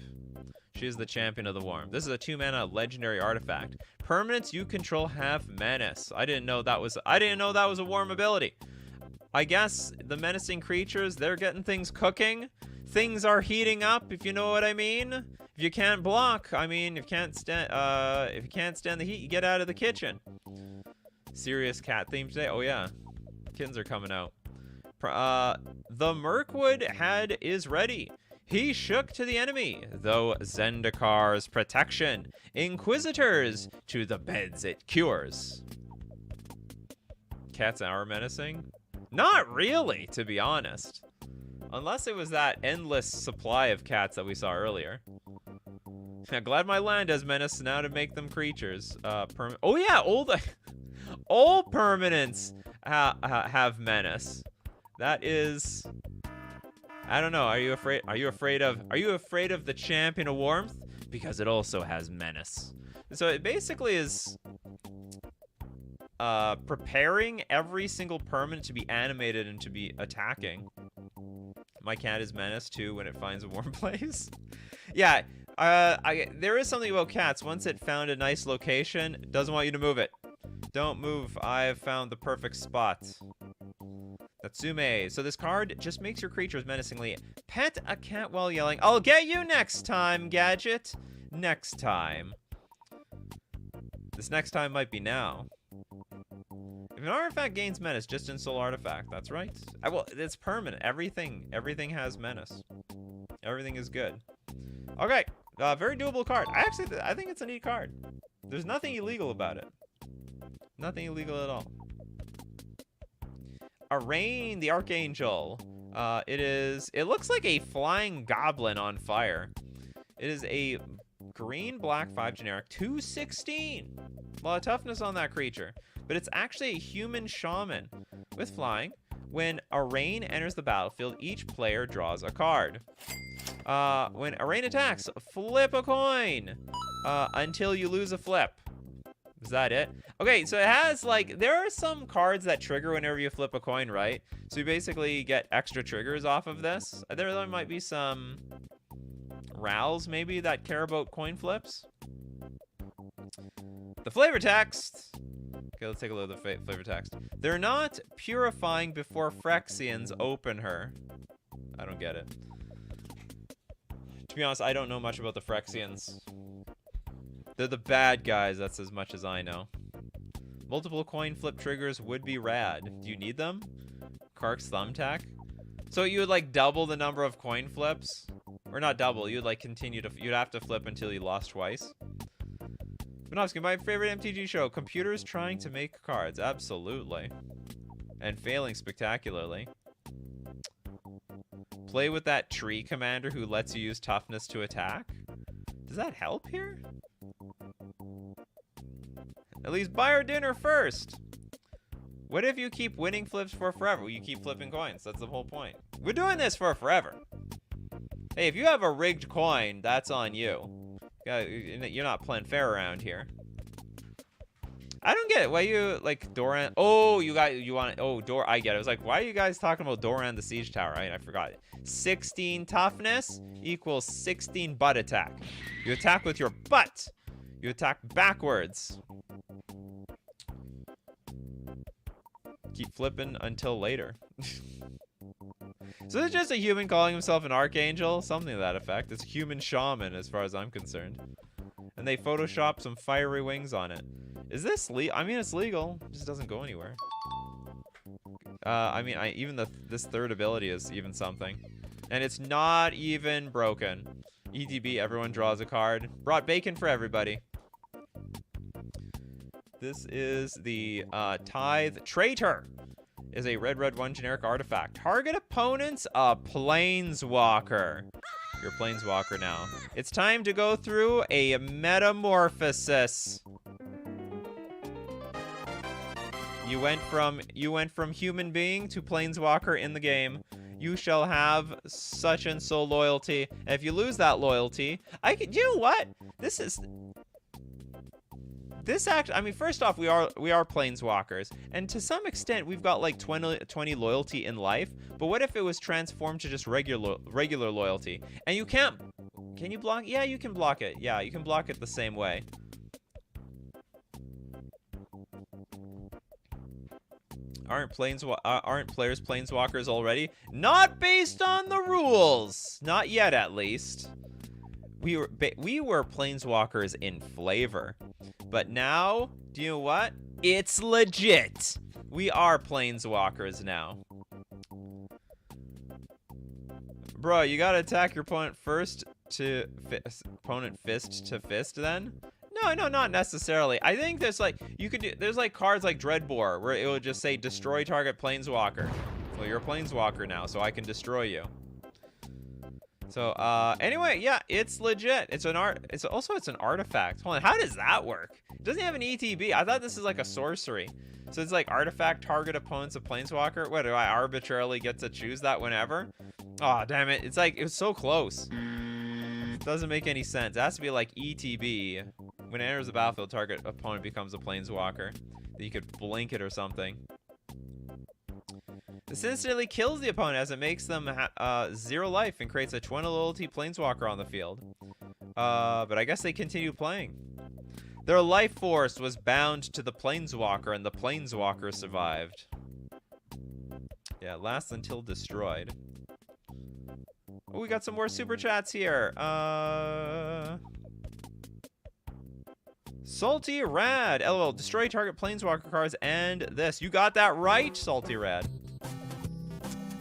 She is the champion of the Warm. This is a 2-mana legendary artifact. Permanents you control have menace. I didn't know that was a Warm ability. I guess the menacing creatures, they're getting things cooking. Things are heating up, if you know what I mean. If you can't block, I mean, if you can't stand the heat, you get out of the kitchen. Serious cat theme today. Oh yeah, kittens are coming out. The Mirkwood head is ready. He shook to the enemy, though Zendakar's protection. Inquisitors to the beds it cures. Cats are menacing? Not really, to be honest. Unless it was that endless supply of cats that we saw earlier. I'm glad my land has menace now to make them creatures. Oh yeah, all permanents have menace. That is, I don't know. Are you afraid of the champion of warmth? Because it also has menace. So it basically is preparing every single permanent to be animated and to be attacking. My cat is menace too when it finds a warm place. Yeah, there is something about cats. Once it found a nice location, it doesn't want you to move it. Don't move. I have found the perfect spot. Natsume. So this card just makes your creatures menacingly. Pet a cat while yelling, I'll get you next time, Gadget. Next time. This next time might be now. If an artifact gains menace, just install artifact. That's right. Well, it's permanent. Everything has menace. Everything is good. Okay. Very doable card. I think it's a neat card. There's nothing illegal about it. Nothing illegal at all. Arraign the Archangel. It looks like a flying goblin on fire. It is a green, black, 5 generic, 216. A lot of toughness on that creature. But it's actually a human shaman with flying. When Arraign enters the battlefield, each player draws a card. When Arraign attacks, flip a coin until you lose a flip. Is that it? Okay, so it has, like, there are some cards that trigger whenever you flip a coin, right? So you basically get extra triggers off of this. There might be some RALs, maybe, that care about coin flips. The flavor text. Okay, let's take a look at the flavor text. They're not purifying before Phyrexians open her. I don't get it. To be honest, I don't know much about the Phyrexians. They're the bad guys, that's as much as I know. Multiple coin flip triggers would be rad. Do you need them? Kark's Thumbtack? So you would, like, double the number of coin flips? Or not double, you'd, like, continue to... You'd have to flip until you lost twice. Vinovsky, my favorite MTG show. Computers trying to make cards. Absolutely. And failing spectacularly. Play with that tree commander who lets you use toughness to attack. Does that help here? At least buy our dinner first. What if you keep winning flips for forever? Well, you keep flipping coins. That's the whole point. We're doing this for forever. Hey, if you have a rigged coin, that's on you. You're not playing fair around here. I don't get it. Why you, like, Doran? Oh, you want, oh, I get it. I was like, why are you guys talking about Doran the Siege Tower? Right? I forgot it. 16 toughness equals 16 butt attack. You attack with your butt. You attack backwards. Keep flipping until later. So it's just a human calling himself an archangel? Something to that effect. It's human shaman as far as I'm concerned. And they Photoshop some fiery wings on it. Is this legal? I mean, it's legal. It just doesn't go anywhere. I mean, even this third ability is even something. And it's not even broken. EDB, everyone draws a card. Brought bacon for everybody. This is the Tithe Traitor. Is a red 1 generic artifact. Target opponents, a planeswalker. You're a planeswalker now. It's time to go through a metamorphosis. You went from human being to planeswalker in the game. You shall have such and so loyalty. And if you lose that loyalty, you know what? This actually, I mean, first off, we are planeswalkers, and to some extent, we've got like 20 loyalty in life. But what if it was transformed to just regular loyalty? And you can't. Can you block? Yeah, you can block it. Yeah, you can block it the same way. Aren't players planeswalkers already? Not based on the rules. Not yet, at least. We were planeswalkers in flavor. But now, do you know what? It's legit. We are planeswalkers now. Bro, you gotta attack your opponent first to opponent fist to fist then? No, not necessarily. I think there's like there's like cards like Dreadbore where it will just say destroy target planeswalker. Well, you're a planeswalker now, so I can destroy you. So anyway, yeah, it's legit. It's an artifact. Hold on, how does that work? It doesn't have an ETB. I thought this is like a sorcery. So it's like artifact target opponents of planeswalker. What, do I arbitrarily get to choose that whenever? Oh, damn it. It's like, it was so close. It doesn't make any sense. It has to be like ETB. When it enters the battlefield, target opponent becomes a planeswalker. That you could blink it or something. This instantly kills the opponent as it makes them 0 life and creates a 20 loyalty planeswalker on the field. But I guess they continue playing. Their life force was bound to the planeswalker and the planeswalker survived. Yeah, it lasts until destroyed. Oh, we got some more super chats here. Salty Rad. LOL, destroy target planeswalker cards and this. You got that right, Salty Rad.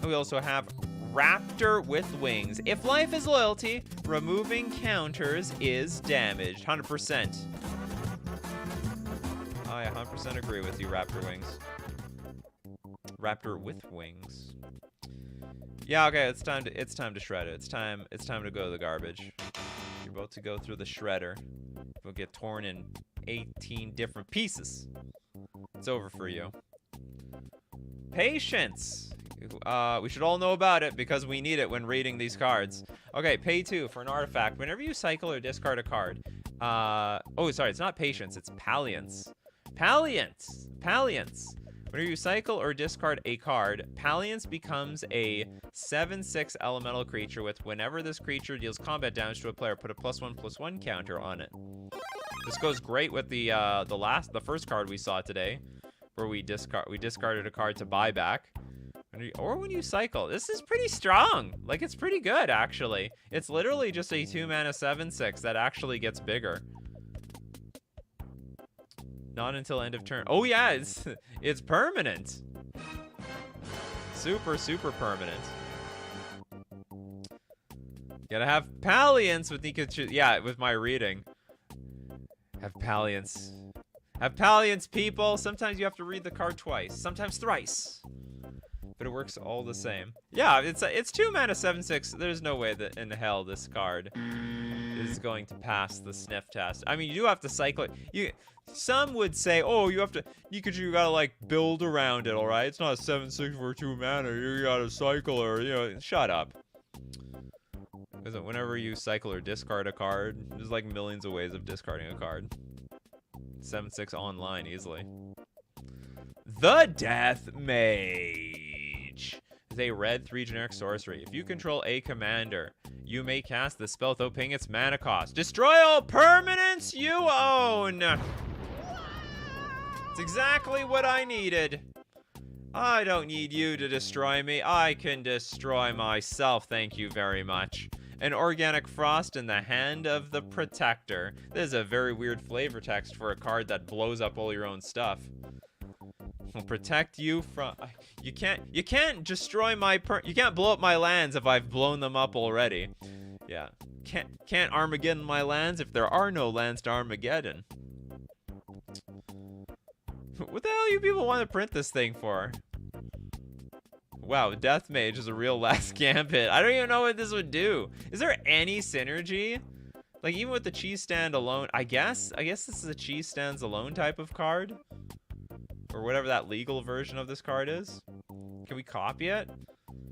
We also have Raptor with Wings. If life is loyalty, removing counters is damaged. 100%. I 100% agree with you, Raptor Wings. Raptor with Wings. Yeah, okay, it's time to shred it. It's time to go to the garbage. You're about to go through the shredder. We'll get torn in 18 different pieces. It's over for you. Patience. We should all know about it because we need it when reading these cards. Okay, pay 2 for an artifact. Whenever you cycle or discard a card. Oh, sorry, it's not patience, it's Palliance. Palliance! Palliance! Whenever you cycle or discard a card, Palliance becomes a 7/6 elemental creature with whenever this creature deals combat damage to a player, put a +1/+1 counter on it. This goes great with the first card we saw today, where we discarded a card to buy back. Or when you cycle. This is pretty strong. Like, it's pretty good, actually. It's literally just a 2-mana 7/6 that actually gets bigger. Not until end of turn. Oh, yeah, it's permanent. Super, super permanent. Gotta have Palliance with Nikachu. Yeah, with my reading. Have Palliance. Have Palliance, people. Sometimes you have to read the card twice. Sometimes thrice. But it works all the same. Yeah, it's 2-mana 7/6. There's no way that in hell this card is going to pass the sniff test. I mean, you do have to cycle it. Some would say, oh, you gotta like build around it, all right? It's not a 7/6 for 2 mana. You gotta cycle or, you know, shut up. Because whenever you cycle or discard a card, there's like millions of ways of discarding a card. 7/6 online easily. The Death Mage is a red 3 generic sorcery. If you control a commander, you may cast the spell without paying its mana cost. Destroy all permanents you own! It's exactly what I needed. I don't need you to destroy me. I can destroy myself, thank you very much. An organic frost in the hand of the protector. This is a very weird flavor text for a card that blows up all your own stuff. Will protect you from... You can't destroy my... You can't blow up my lands if I've blown them up already. Yeah. Can't Armageddon my lands if there are no lands to Armageddon. What the hell you people want to print this thing for? Wow, Death Mage is a real last gambit. I don't even know what this would do. Is there any synergy? Like, even with the cheese stand alone, I guess this is a cheese stands alone type of card. Or whatever that legal version of this card is. Can we copy it?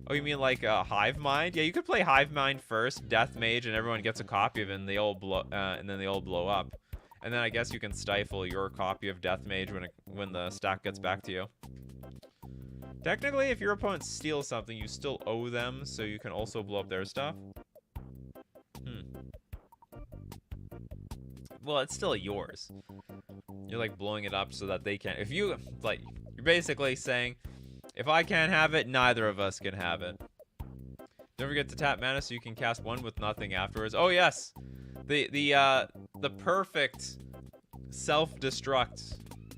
Oh, you mean like Hive Mind? Yeah, you could play Hive Mind first, Death Mage, and everyone gets a copy of it, and they all blow, and then they all blow up. And then I guess you can stifle your copy of Death Mage when the stack gets back to you. Technically, if your opponent steals something, you still owe them, so you can also blow up their stuff. Well, it's still yours. You're like blowing it up so that they can't. If you, like, you're basically saying, if I can't have it, neither of us can have it. Don't forget to tap mana so you can cast one with nothing afterwards. Oh yes, the perfect self-destruct,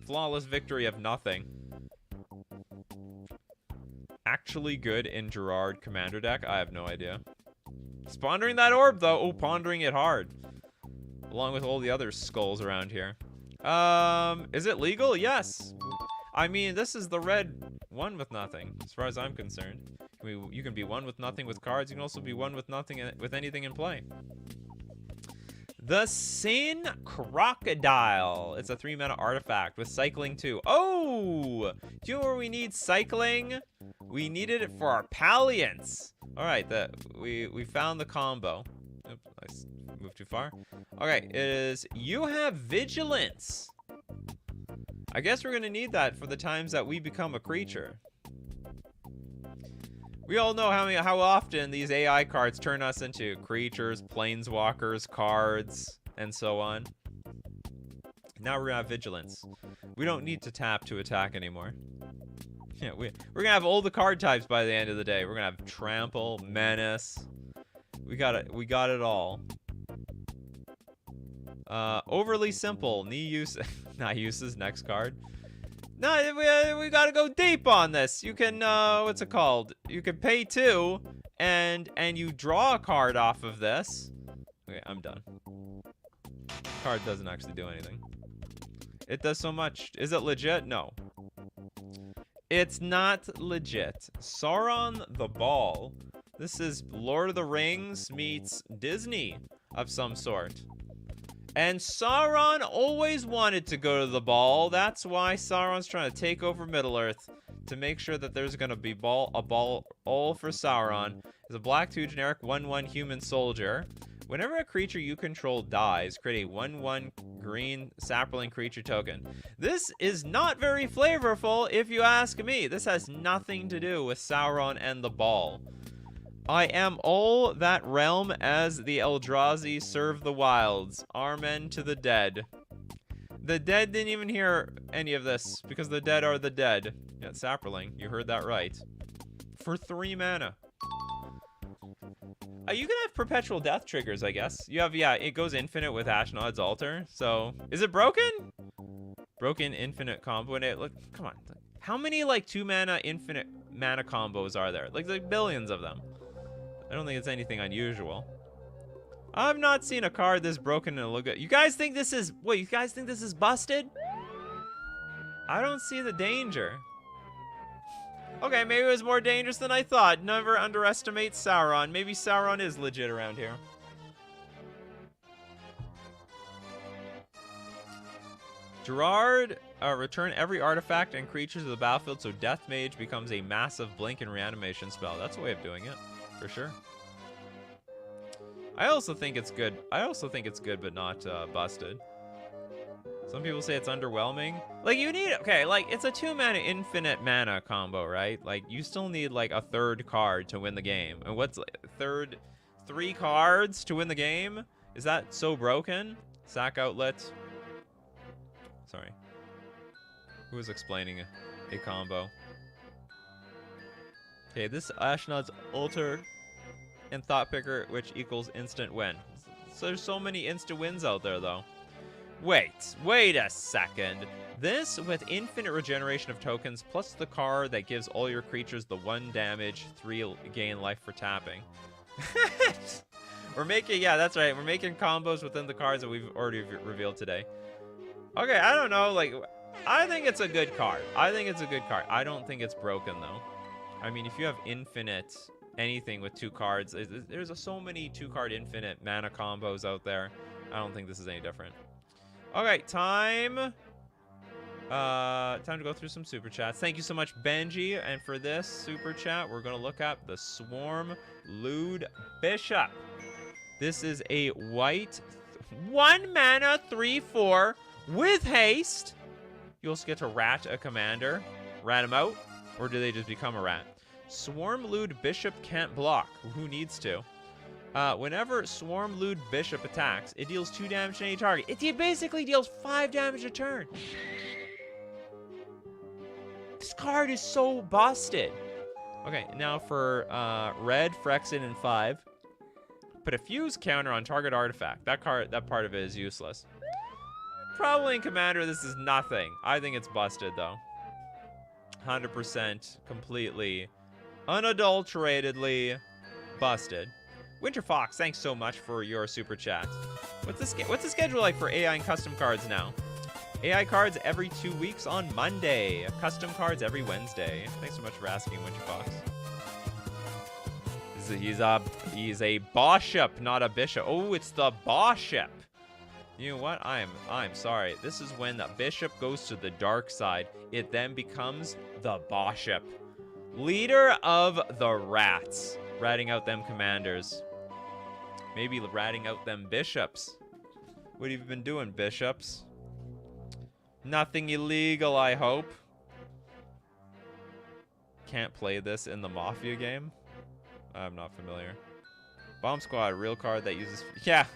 flawless victory of nothing. Actually good in Gerard Commander deck? I have no idea. It's pondering that orb though. Oh, pondering it hard. Along with all the other skulls around here. Is it legal? Yes. I mean, this is the red one with nothing, as far as I'm concerned. You can be one with nothing with cards. You can also be one with nothing with anything in play. The Sin Crocodile. It's a 3-mana artifact with cycling too. Oh! Do you know where we need cycling? We needed it for our Palliance. All right, we found the combo. Oops, I moved too far. Okay, it is you have Vigilance. I guess we're gonna need that for the times that we become a creature. We all know how often these AI cards turn us into creatures, planeswalkers, cards, and so on. Now we're gonna have Vigilance. We don't need to tap to attack anymore. Yeah, we're gonna have all the card types by the end of the day. We're gonna have Trample, Menace. We got it all. Overly simple. Knee use. Not uses. Next card. No, we gotta go deep on this. You can, what's it called? You can pay 2, and you draw a card off of this. Okay, I'm done. Card doesn't actually do anything. It does so much. Is it legit? No. It's not legit. Sauron the Ball. This is Lord of the Rings meets Disney of some sort. And Sauron always wanted to go to the ball. That's why Sauron's trying to take over Middle-earth. to make sure that there's gonna be a ball all for Sauron is a black 2 generic 1/1 human soldier. Whenever a creature you control dies, create a 1/1 green sapling creature token. This is not very flavorful if you ask me. This has nothing to do with Sauron and the ball. I am all that realm as the Eldrazi serve the wilds. Amen to the dead. The dead didn't even hear any of this because the dead are the dead. Yeah, Sapperling, you heard that right. For 3 mana. You can have perpetual death triggers, I guess. You have, yeah, it goes infinite with Ashnod's Altar. So, is it broken? Broken infinite combo. And look, come on. How many, like, 2 mana infinite mana combos are there? Like billions of them. I don't think it's anything unusual. I've not seen a card this broken and look good. You guys think this is... What, you guys think this is busted? I don't see the danger. Okay, maybe it was more dangerous than I thought. Never underestimate Sauron. Maybe Sauron is legit around here. Gerard, return every artifact and creature to the battlefield so Death Mage becomes a massive blink and reanimation spell. That's a way of doing it, for sure. I also think it's good. I also think it's good, but not busted. Some people say it's underwhelming. Like, you need, okay, like, it's a 2 mana infinite mana combo, right? Like, you still need, like, a 3rd card to win the game. And what's, like, 3 cards to win the game? Is that so broken? Sack Outlet. Sorry. Who was explaining a combo? Okay, this Ashnod's Altar and Thought Picker, which equals instant win. So there's so many instant wins out there, though. Wait a second. This with infinite regeneration of tokens plus the card that gives all your creatures the 1 damage, 3 gain life for tapping. We're making, yeah, that's right. We're making combos within the cards that we've already revealed today. Okay, I don't know. Like, I think it's a good card. I think it's a good card. I don't think it's broken, though. I mean, if you have infinite anything with 2 cards, there's so many 2-card infinite mana combos out there. I don't think this is any different. Okay, time to go through some super chats. Thank you so much, Benji. And for this super chat, we're going to look up the Swarm Lewd Bishop. This is a white 1 mana 3/4 with haste. You also get to rat a commander. Rat him out, or do they just become a rat? Swarm Lewd Bishop can't block. Who needs to? Whenever Swarm Lewd Bishop attacks, it deals 2 damage to any target. It basically deals 5 damage a turn. This card is so busted. Okay, now for red, Phyrexian, and 5. Put a fuse counter on target artifact. That part of it is useless. Probably in Commander, this is nothing. I think it's busted, though. 100%, completely, unadulteratedly busted. Winter Fox, thanks so much for your super chat. What's the schedule like for AI and custom cards now? AI cards every 2 weeks on Monday. Custom cards every Wednesday. Thanks so much for asking, Winter Fox. He's a bishop, not a bishop. Oh, it's the bishop. You know what? I'm sorry. This is when the bishop goes to the dark side. It then becomes the bishop. Leader of the rats. Ratting out them commanders. Maybe ratting out them bishops. What have you been doing, bishops? Nothing illegal, I hope. Can't play this in the Mafia game. I'm not familiar. Bomb Squad, real card that uses... Yeah,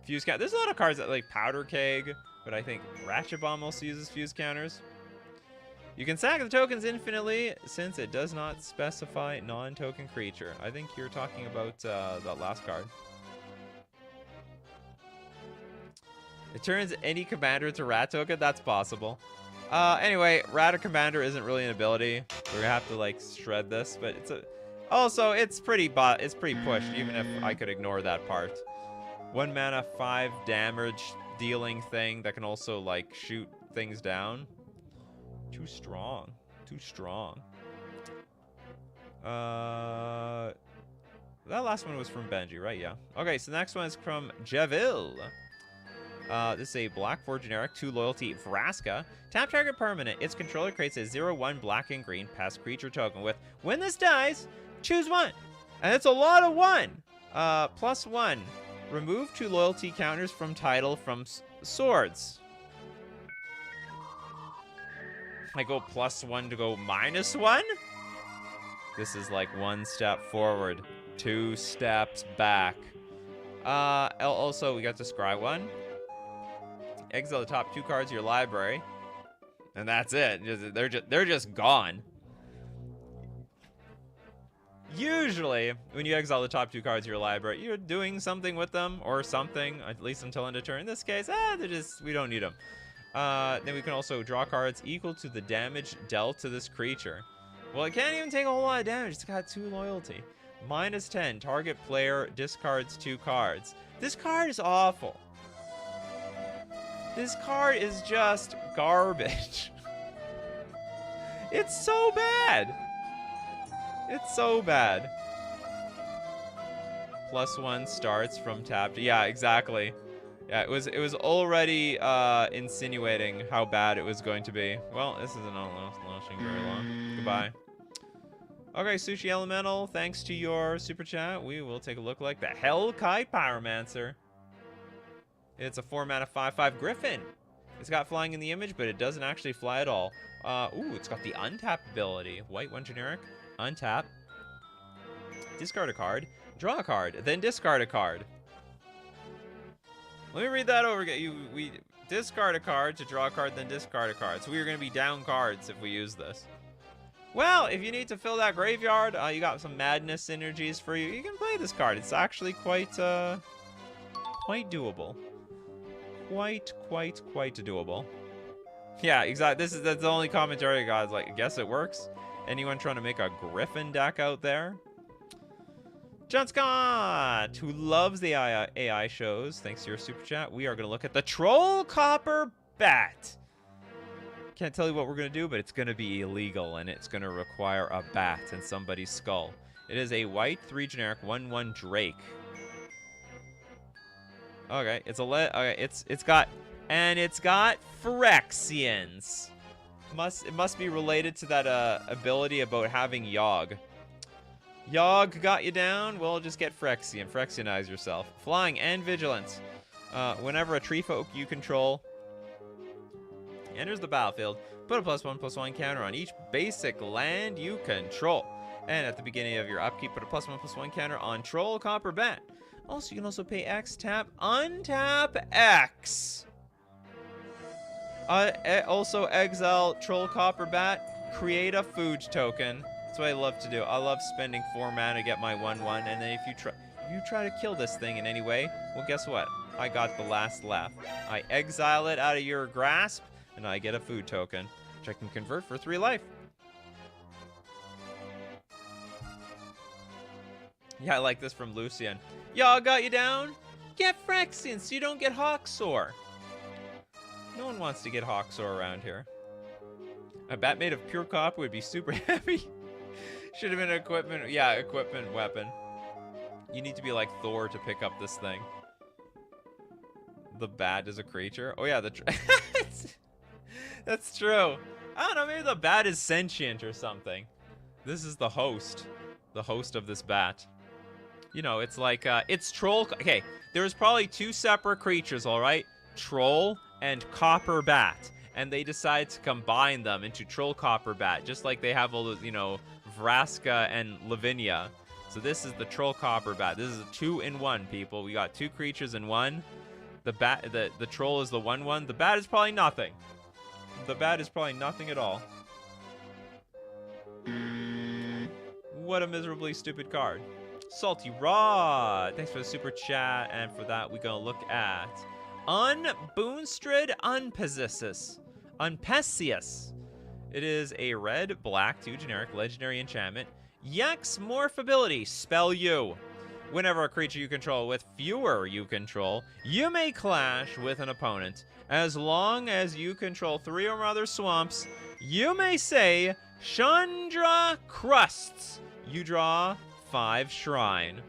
fuse count. There's a lot of cards that like Powder Keg, but I think Ratchet Bomb also uses fuse counters. You can sack the tokens infinitely since it does not specify non-token creature. I think you're talking about that last card. It turns any commander to rat token. That's possible. Anyway, rat a commander isn't really an ability. We're gonna have to like shred this, but it's pretty pushed. Even if I could ignore that part. 1 mana, 5 damage dealing thing that can also like shoot things down. Too strong. Too strong. That last one was from Benji, right? Yeah. Okay, so the next one is from Jevil. This is a black 4 generic, 2 loyalty Vraska. Tap target permanent. Its controller creates a 0/1 black and green past creature token with, when this dies, choose 1. And it's a lot of 1. +1. Remove 2 loyalty counters from title from swords. I go +1 to go -1? This is like 1 step forward, 2 steps back. Also, we got to scry 1. Exile the top 2 cards of your library. And that's it. They're just gone. Usually, when you exile the top 2 cards of your library, you're doing something with them or something, at least until end of turn. In this case, we don't need them. Then we can also draw cards equal to the damage dealt to this creature. Well, it can't even take a whole lot of damage. It's got 2 loyalty. -10. Target player discards 2 cards. This card is awful. This card is just garbage. It's so bad. It's so bad. +1 starts from tap. Yeah, exactly. Yeah, it was already insinuating how bad it was going to be. Well, this isn't lasting very long. Goodbye. Okay, Sushi Elemental, thanks to your super chat, we will take a look like the Hellkite Pyromancer. It's a 4-mana 5/5 Griffin. It's got flying in the image, but it doesn't actually fly at all. Ooh, it's got the untap ability. White 1 generic, untap, discard a card, draw a card, then discard a card. Let me read that over again. We discard a card to draw a card, then discard a card. So we are going to be down cards if we use this. Well, if you need to fill that graveyard, you got some madness synergies for you. You can play this card. It's actually quite doable. Quite doable. Yeah, exactly. That's the only commentary I got. Is like, I guess it works. Anyone trying to make a Griffin deck out there? John Scott, who loves the AI shows, thanks to your super chat, we are going to look at the Troll Copper Bat. Can't tell you what we're going to do, but it's going to be illegal, and it's going to require a bat in somebody's skull. It is a white 3 generic 1/1 Drake. Okay, it's got Phyrexians. It must be related to that ability about having Yogg. Yogg got you down? Well, just get Phyrexian. Phyrexianize yourself. Flying and Vigilance. Whenever a tree folk you control enters the battlefield, put a +1/+1 counter on each basic land you control. And at the beginning of your upkeep, put a +1/+1 counter on Troll Copper Bat. Also, you can also pay X, tap, untap X. Also, exile Troll Copper Bat, create a food token. That's what I love to do. I love spending 4 mana to get my 1/1, and then if you try to kill this thing in any way, well, guess what? I got the last laugh. I exile it out of your grasp, and I get a food token, which I can convert for 3 life. Yeah, I like this from Lucian. Y'all got you down? Get Phyrexian so you don't get Hawksaw. No one wants to get Hawksaw around here. A bat made of pure copper would be super heavy. Should have been an equipment. Yeah, equipment weapon. You need to be like Thor to pick up this thing. The bat is a creature. Oh yeah, that's true. I don't know, maybe the bat is sentient or something. This is the host of this bat. You know, it's like, it's troll. Okay, there was probably 2 separate creatures, all right? Troll and Copper Bat. And they decided to combine them into Troll Copper Bat, just like they have all those, you know, Vraska and Lavinia. So this is the Troll Copper Bat. This is a 2-in-1, people. We got 2 creatures in 1. The bat, the troll is the 1/1. The bat is probably nothing. The bat is probably nothing at all. What a miserably stupid card. Salty Rod, thanks for the super chat, and for that we're gonna look at Unboonstred Unpesius. It is a red, black, 2 generic legendary enchantment. Yex Morph ability, spell you. Whenever a creature you control with fewer you control, you may clash with an opponent. As long as you control 3 or more other swamps, you may say Chandra Crusts. You draw 5 shrine.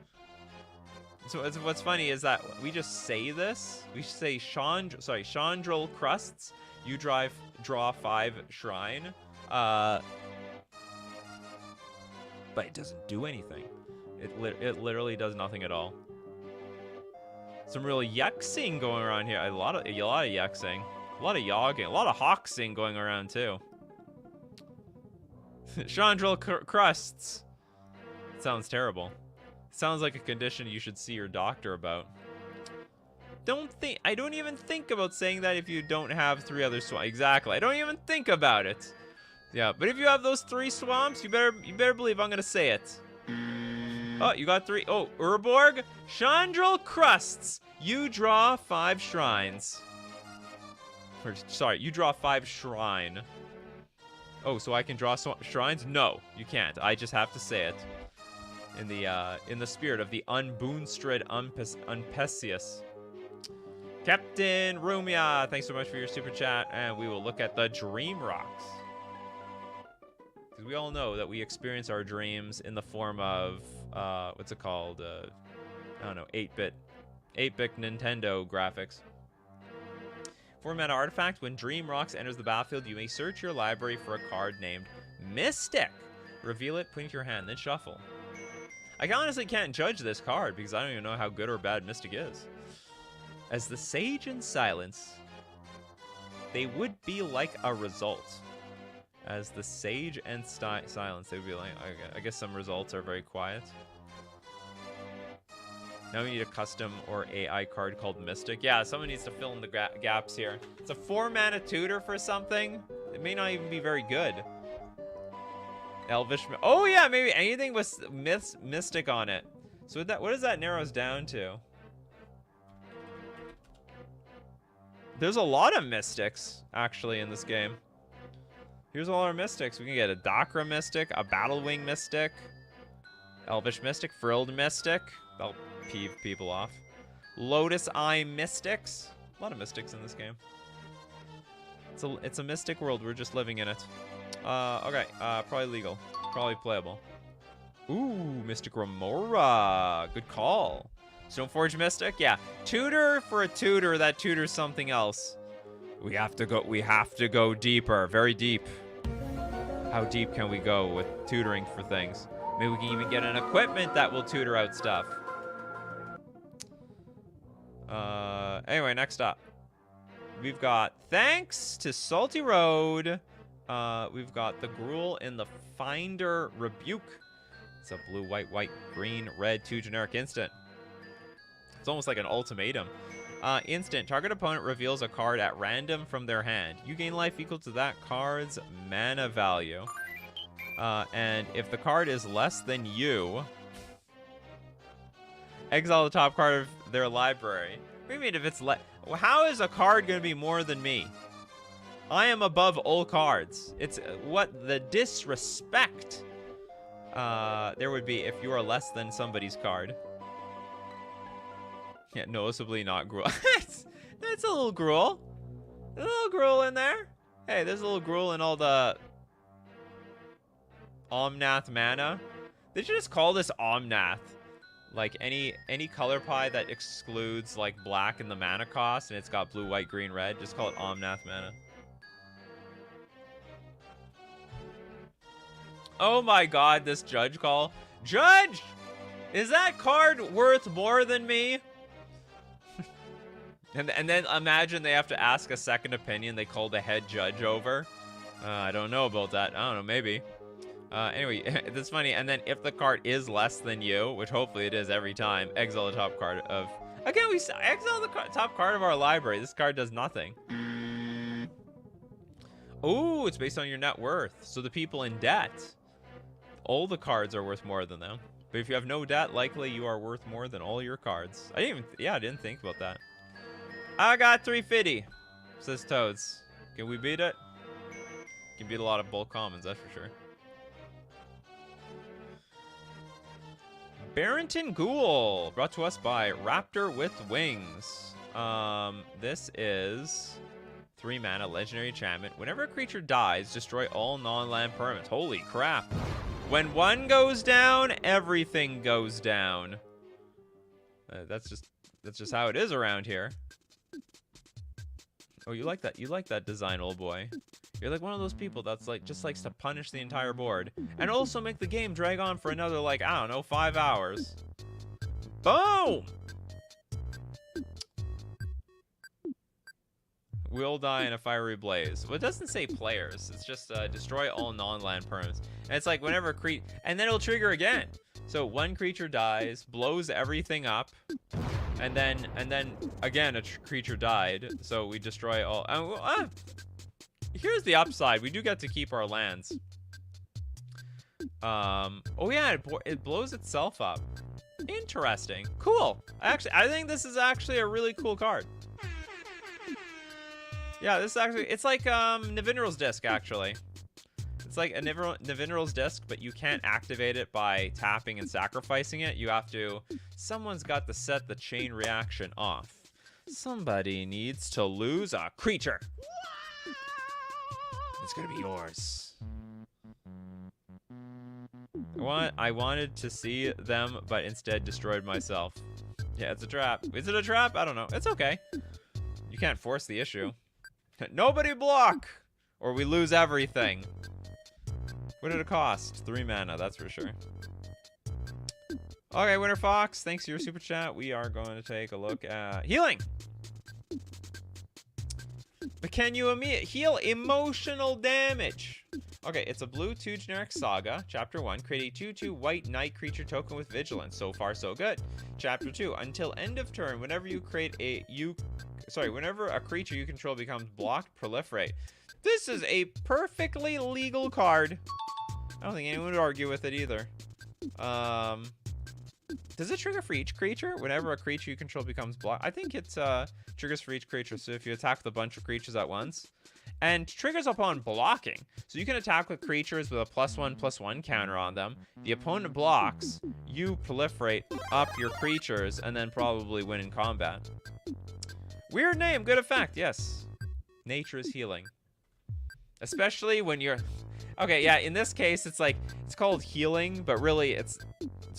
So what's funny is that we just say this. We say Chandrel Crusts. You draw 5 shrine. But it doesn't do anything. It literally does nothing at all. Some real yuxing going around here. A lot of yuxing. A lot of yogging. A lot of hawksing going around too. Chandrel Crusts. Sounds terrible. Sounds like a condition you should see your doctor about. I don't even think about saying that if you don't have 3 other swamps. Exactly. I don't even think about it. Yeah, but if you have those 3 swamps, you better believe I'm gonna say it. Oh, you got 3. Oh, Urborg, Chandrel Crusts. You draw 5 shrines. Or, sorry, you draw 5 shrine. Oh, so I can draw shrines? No, you can't. I just have to say it. In the spirit of the unboonstred Unpesius. Captain Rumia, thanks so much for your super chat, and we will look at the Dream Rocks. Because we all know that we experience our dreams in the form of, what's it called? I don't know, 8-bit Nintendo graphics. 4-mana artifact, when Dream Rocks enters the battlefield, you may search your library for a card named Mystic. Reveal it, put it into your hand, then shuffle. I honestly can't judge this card because I don't even know how good or bad Mystic is. As the Sage in Silence, they would be like a result. As the Sage and Silence, they would be like, okay, I guess some results are very quiet. Now we need a custom or AI card called Mystic. Yeah, someone needs to fill in the gaps here. It's a 4-mana tutor for something. It may not even be very good. Elvish. Oh yeah, maybe anything with Mystic on it. So what does that narrows down to? There's a lot of Mystics actually in this game. Here's all our Mystics. We can get a Dakra Mystic, a Battlewing Mystic, Elvish Mystic, Frilled Mystic. That'll peeve people off. Lotus Eye Mystics. A lot of Mystics in this game. It's a Mystic world. We're just living in it. Okay. Probably legal. Probably playable. Ooh, Mystic Remora. Good call. Stoneforge Mystic? Yeah. Tutor for a tutor that tutors something else. We have to go deeper. Very deep. How deep can we go with tutoring for things? Maybe we can even get an equipment that will tutor out stuff. Anyway, next up. We've got, thanks to Salty Road, we've got the Gruul in the Finder Rebuke. It's a blue, white, green, red, 2 generic instant. It's almost like an ultimatum. Instant. Target opponent reveals a card at random from their hand. You gain life equal to that card's mana value. And if the card is less than you, exile the top card of their library. What do you mean if it's how is a card going to be more than me? I am above all cards. It's what the disrespect there would be if you are less than somebody's card. Yeah, noticeably not Gruul. That's a little Gruul. There's a little Gruul in there. Hey, there's a little Gruul in all the Omnath mana. They should just call this Omnath. Like any color pie that excludes like black in the mana cost and it's got blue, white, green, red, just call it Omnath mana. Oh my god, this judge call. Judge! Is that card worth more than me? And then imagine they have to ask a second opinion. They call the head judge over. I don't know about that. I don't know, maybe. Anyway, that's funny. And then if the card is less than you, which hopefully it is every time, exile the top card of... Again, we exile the top card of our library. This card does nothing. Ooh, it's based on your net worth. So the people in debt, all the cards are worth more than them. But if you have no debt, likely you are worth more than all your cards. I didn't think about that. I got 350, says Toads. Can we beat it? Can beat a lot of bulk commons, that's for sure. Barrington Ghoul, brought to us by Raptor with Wings. This is 3 mana, legendary enchantment. Whenever a creature dies, destroy all non-land permanents. Holy crap. When one goes down, everything goes down. That's just how it is around here. Oh, you like that? You like that design, old boy. You're like one of those people that's like just likes to punish the entire board and also make the game drag on for another, like, I don't know, 5 hours. Boom! Will die in a fiery blaze. Well, it doesn't say players. It's just destroy all non-land permanents. And it's like whenever a and then it'll trigger again. So one creature dies, blows everything up, and then again a creature died. So we destroy all. Here's the upside. We do get to keep our lands. Oh yeah, it blows itself up. Interesting. Cool. I think this is actually a really cool card. Yeah, this is actually, it's like Navinral's Disc, actually. It's like a Navinral's Disc, but you can't activate it by tapping and sacrificing it. You have to, someone's got to set the chain reaction off. Somebody needs to lose a creature. It's gonna be yours. I wanted to see them, but instead destroyed myself. Yeah, it's a trap. Is it a trap? I don't know. It's okay. You can't force the issue. Nobody block, or we lose everything. What did it cost? 3 mana, that's for sure. Okay, Winter Fox, thanks to your super chat. We are going to take a look at healing. But can you heal emotional damage? Okay, it's a blue 2 generic saga. Chapter 1, create a 2/2 white knight creature token with vigilance. So far, so good. Chapter 2, until end of turn, whenever you create whenever a creature you control becomes blocked, proliferate. This is a perfectly legal card. I don't think anyone would argue with it either. Does it trigger for each creature? Whenever a creature you control becomes blocked? I think it triggers for each creature. So if you attack with a bunch of creatures at once. And triggers upon blocking. So you can attack with creatures with a +1/+1 counter on them. The opponent blocks, you proliferate up your creatures, and then probably win in combat. Weird name, good effect, yes. Nature is healing. Especially when you're... Okay, yeah, in this case, it's like, it's called healing, but really it's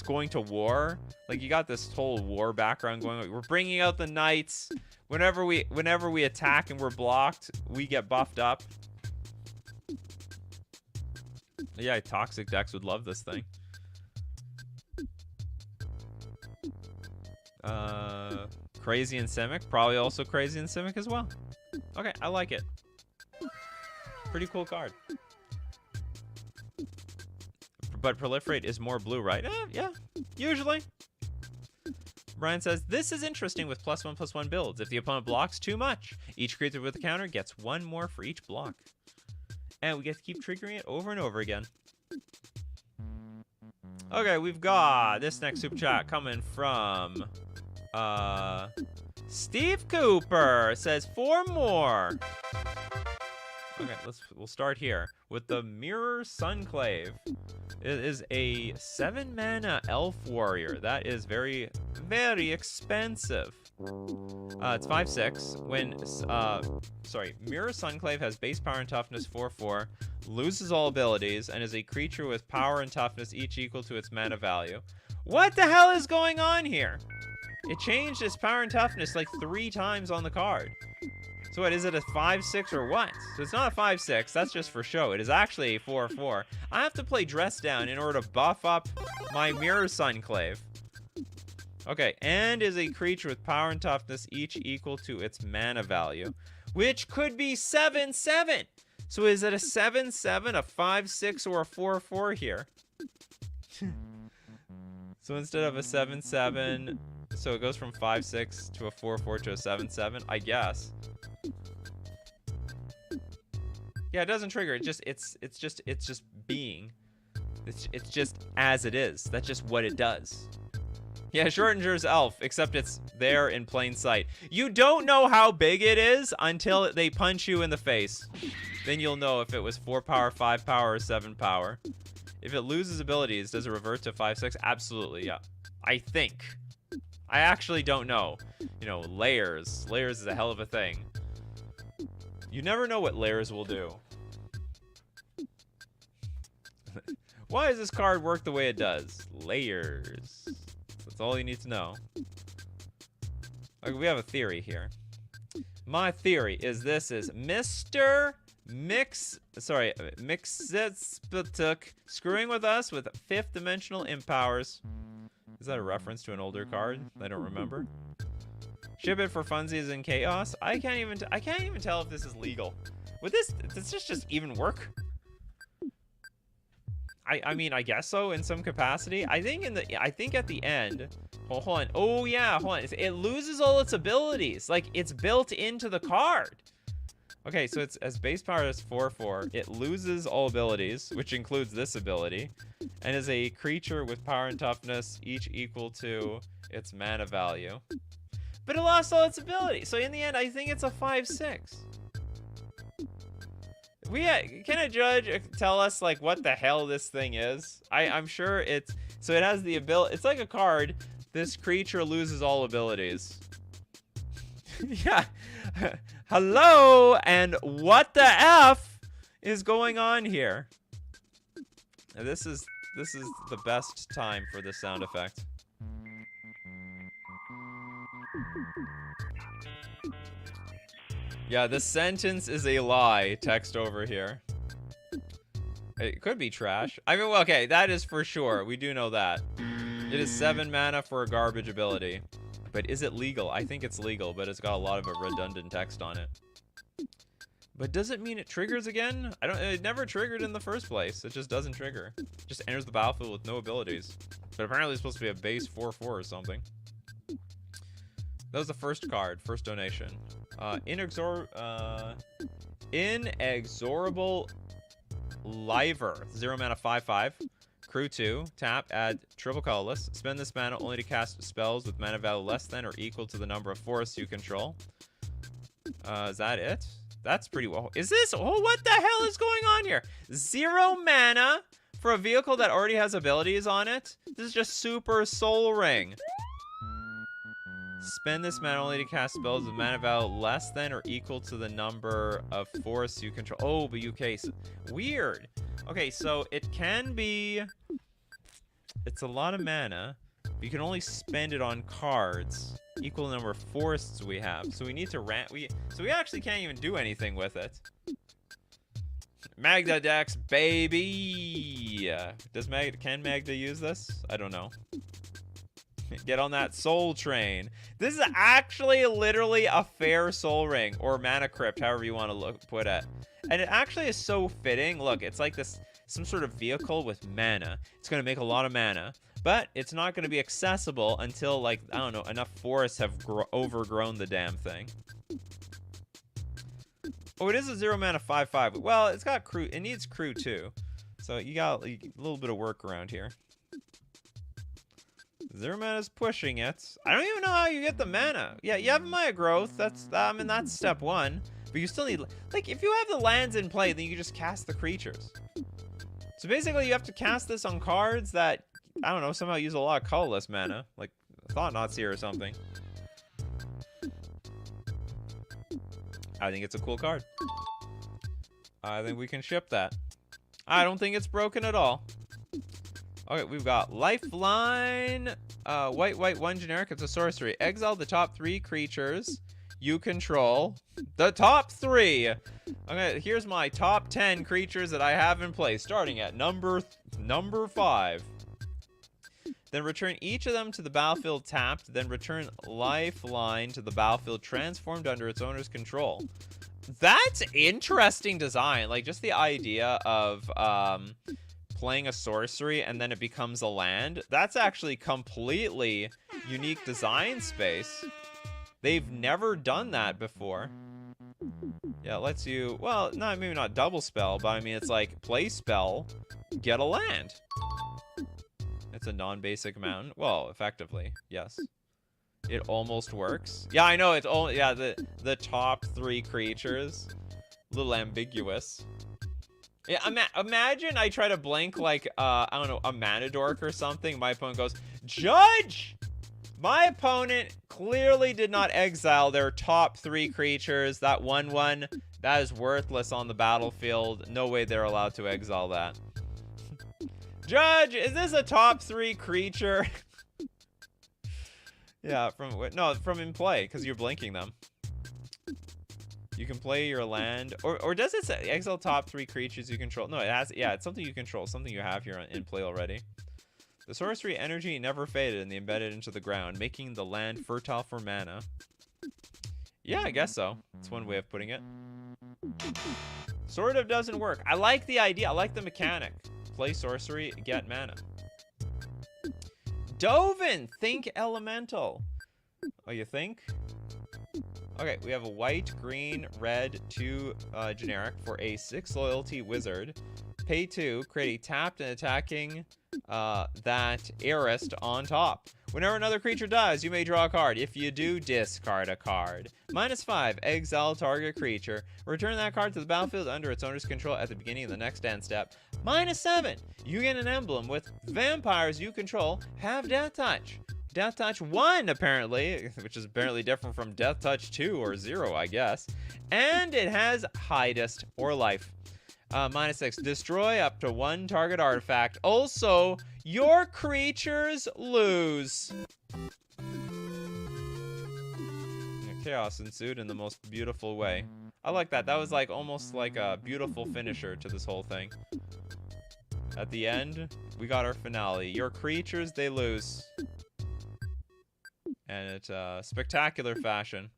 going to war. Like, you got this whole war background going on. We're bringing out the knights. Whenever we attack and we're blocked, we get buffed up. Yeah, toxic decks would love this thing. Crazy and Simic, probably also Crazy and Simic as well. Okay, I like it. Pretty cool card. But Proliferate is more blue, right? Yeah, usually. Brian says, this is interesting with +1/+1 builds. If the opponent blocks too much, each creature with a counter gets 1 more for each block. And we get to keep triggering it over and over again. Okay, we've got this next super chat coming from Steve Cooper. Says 4 more. Okay, we'll start here with the Mirror Sunclave. It is a 7 mana elf warrior. That is very, very expensive. It's 5/6. Mirror Sunclave has base power and toughness 4/4, loses all abilities, and is a creature with power and toughness each equal to its mana value. What the hell is going on here? It changed its power and toughness like 3 times on the card. So what, is it a 5/6 or what? So it's not a 5/6, that's just for show. It is actually a 4/4. I have to play Dress Down in order to buff up my Mirror Sunclave. Okay, and is a creature with power and toughness each equal to its mana value, which could be 7/7. So is it a 7/7, a 5/6, or a 4/4 here? So instead of a 7/7, so it goes from 5/6 to a 4/4 to a 7/7, I guess. Yeah, it doesn't trigger. It's just being. It's just as it is. That's just what it does. Yeah, Shortinger's elf, except it's there in plain sight. You don't know how big it is until they punch you in the face. Then you'll know if it was 4 power, 5 power, or 7 power. If it loses abilities, does it revert to 5/6? Absolutely, yeah. I think. I actually don't know. You know, layers. Layers is a hell of a thing. You never know what layers will do. Why does this card work the way it does? Layers. That's all you need to know. Okay, we have a theory here. My theory is this is Mr. Mixitspatuk screwing with us with 5th dimensional impowers. Is that a reference to an older card? I don't remember. Ship it for funsies and chaos. I can't even tell if this is legal. Does this just even work? I mean, I guess so in some capacity. I think at the end. Hold on. Oh yeah, hold on. It loses all its abilities. Like it's built into the card. Okay, so it's as base power as 4/4. It loses all abilities, which includes this ability, and is a creature with power and toughness, each equal to its mana value. But it lost all its abilities. So in the end, I think it's a 5/6. Can a judge tell us like what the hell this thing is? I'm sure it has the ability. It's like a card. This creature loses all abilities. Yeah. Hello, and what the F is going on here? And this is the best time for the sound effect. Yeah, this sentence is a lie. Text over here. It could be trash. I mean, well, okay, that is for sure. We do know that. It is 7 mana for a garbage ability. But is it legal? I think it's legal, but it's got a lot of redundant text on it. But does it mean it triggers again? It never triggered in the first place. It just doesn't trigger. It just enters the battlefield with no abilities. But apparently it's supposed to be a base 4/4 or something. That was the first card, first donation. Inexorable Liver, 0 mana 5/5. Crew 2, tap, add triple colorless. Spend this mana only to cast spells with mana value less than or equal to the number of forests you control. Is that it? That's pretty well. Is this? Oh, what the hell is going on here? 0 mana for a vehicle that already has abilities on it? This is just Super Soul Ring. Spend this mana only to cast spells with mana value less than or equal to the number of forests you control. Oh, but weird. Okay, so it can be. It's a lot of mana, but you can only spend it on cards equal to the number of forests we have. So we need to so we actually can't even do anything with it. Magda Dex, baby. Can Magda use this? I don't know. Get on that soul train. This is actually literally a fair soul ring or mana crypt, however you want to put it. And it actually is so fitting. Look, it's like some sort of vehicle with mana. It's going to make a lot of mana, but it's not going to be accessible until, like, I don't know, enough forests have overgrown the damn thing. Oh, it is a 0 mana 5/5. Well, it's got crew. It needs crew too. So you got a little bit of work around here. 0 mana is pushing it. I don't even know how you get the mana. Yeah, you have Maya growth. That's step 1. But you still need, like, if you have the lands in play, then you can just cast the creatures. So basically, you have to cast this on cards that, I don't know, somehow use a lot of colorless mana, like Thought-Knot's here or something. I think it's a cool card. I think we can ship that. I don't think it's broken at all. Okay, we've got Lifeline, white, 1 generic. It's a sorcery. Exile the top 3 creatures you control. The top 3. Okay, here's my top 10 creatures that I have in play, starting at number 5. Then return each of them to the battlefield tapped. Then return Lifeline to the battlefield transformed under its owner's control. That's interesting design. Like, just the idea of playing a sorcery and then it becomes a land. That's actually completely unique design space. They've never done that before. Yeah, it lets you, well, maybe not double spell, but I mean, it's like play spell, get a land. It's a non-basic mountain. Well, effectively, yes. It almost works. Yeah, I know, it's only, yeah, the top 3 creatures. A little ambiguous. Yeah, imagine I try to blank like, I don't know, a mana dork or something. My opponent goes, Judge! My opponent clearly did not exile their top 3 creatures. That 1/1, that is worthless on the battlefield. No way they're allowed to exile that. Judge, is this a top 3 creature? Yeah, from in play, because you're blinking them. You can play your land, or does it say exile top 3 creatures you control? No, it has. Yeah, it's something you control, something you have here in play already. The sorcery energy never faded and they embedded into the ground, making the land fertile for mana. Yeah, I guess so. That's one way of putting it. Sort of doesn't work. I like the idea. I like the mechanic. Play sorcery, get mana. Dovin, think elemental. Oh, you think? Okay, we have a white, green, red, 2 generic for a 6 loyalty wizard. Pay 2, create a tapped and attacking that Arist on top. Whenever another creature dies, you may draw a card. If you do, discard a card. -5, exile target creature. Return that card to the battlefield under its owner's control at the beginning of the next end step. -7, you get an emblem with vampires you control have Death Touch. Death Touch 1, apparently, which is apparently different from Death Touch 2 or 0, I guess. And it has Hidest or Life. -6, destroy up to 1 target artifact. Also, your creatures lose. Chaos ensued in the most beautiful way. I like that. That was like almost like a beautiful finisher to this whole thing. At the end, we got our finale. Your creatures, they lose. And it's spectacular fashion.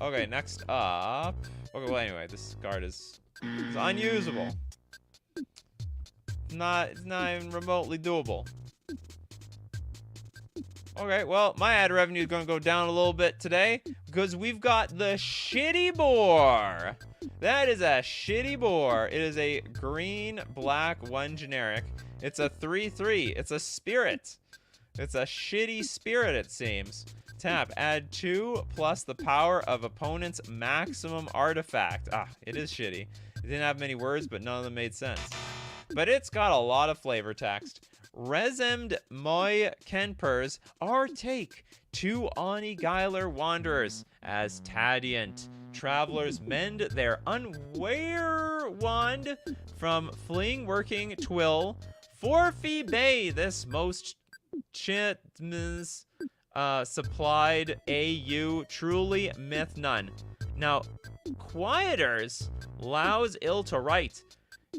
Okay, next up. Okay, well, anyway, this card is unusable. It's not even remotely doable. Okay, well, my ad revenue is going to go down a little bit today because we've got the shitty boar. That is a shitty boar. It is a green, black, 1 generic. It's a 3/3. It's a spirit. It's a shitty spirit, it seems. Tap, add 2 plus the power of opponent's maximum artifact. Ah, it is shitty. It didn't have many words, but none of them made sense. But it's got a lot of flavor text. Resemd moi Kenpers, our take. 2 Ani Geiler Wanderers as Tadiant. Travelers mend their unware wand from fleeing working twill. Forfeit Bay, this most chitmas supplied AU, truly myth none. Now, Quieters, Lao's ill to write.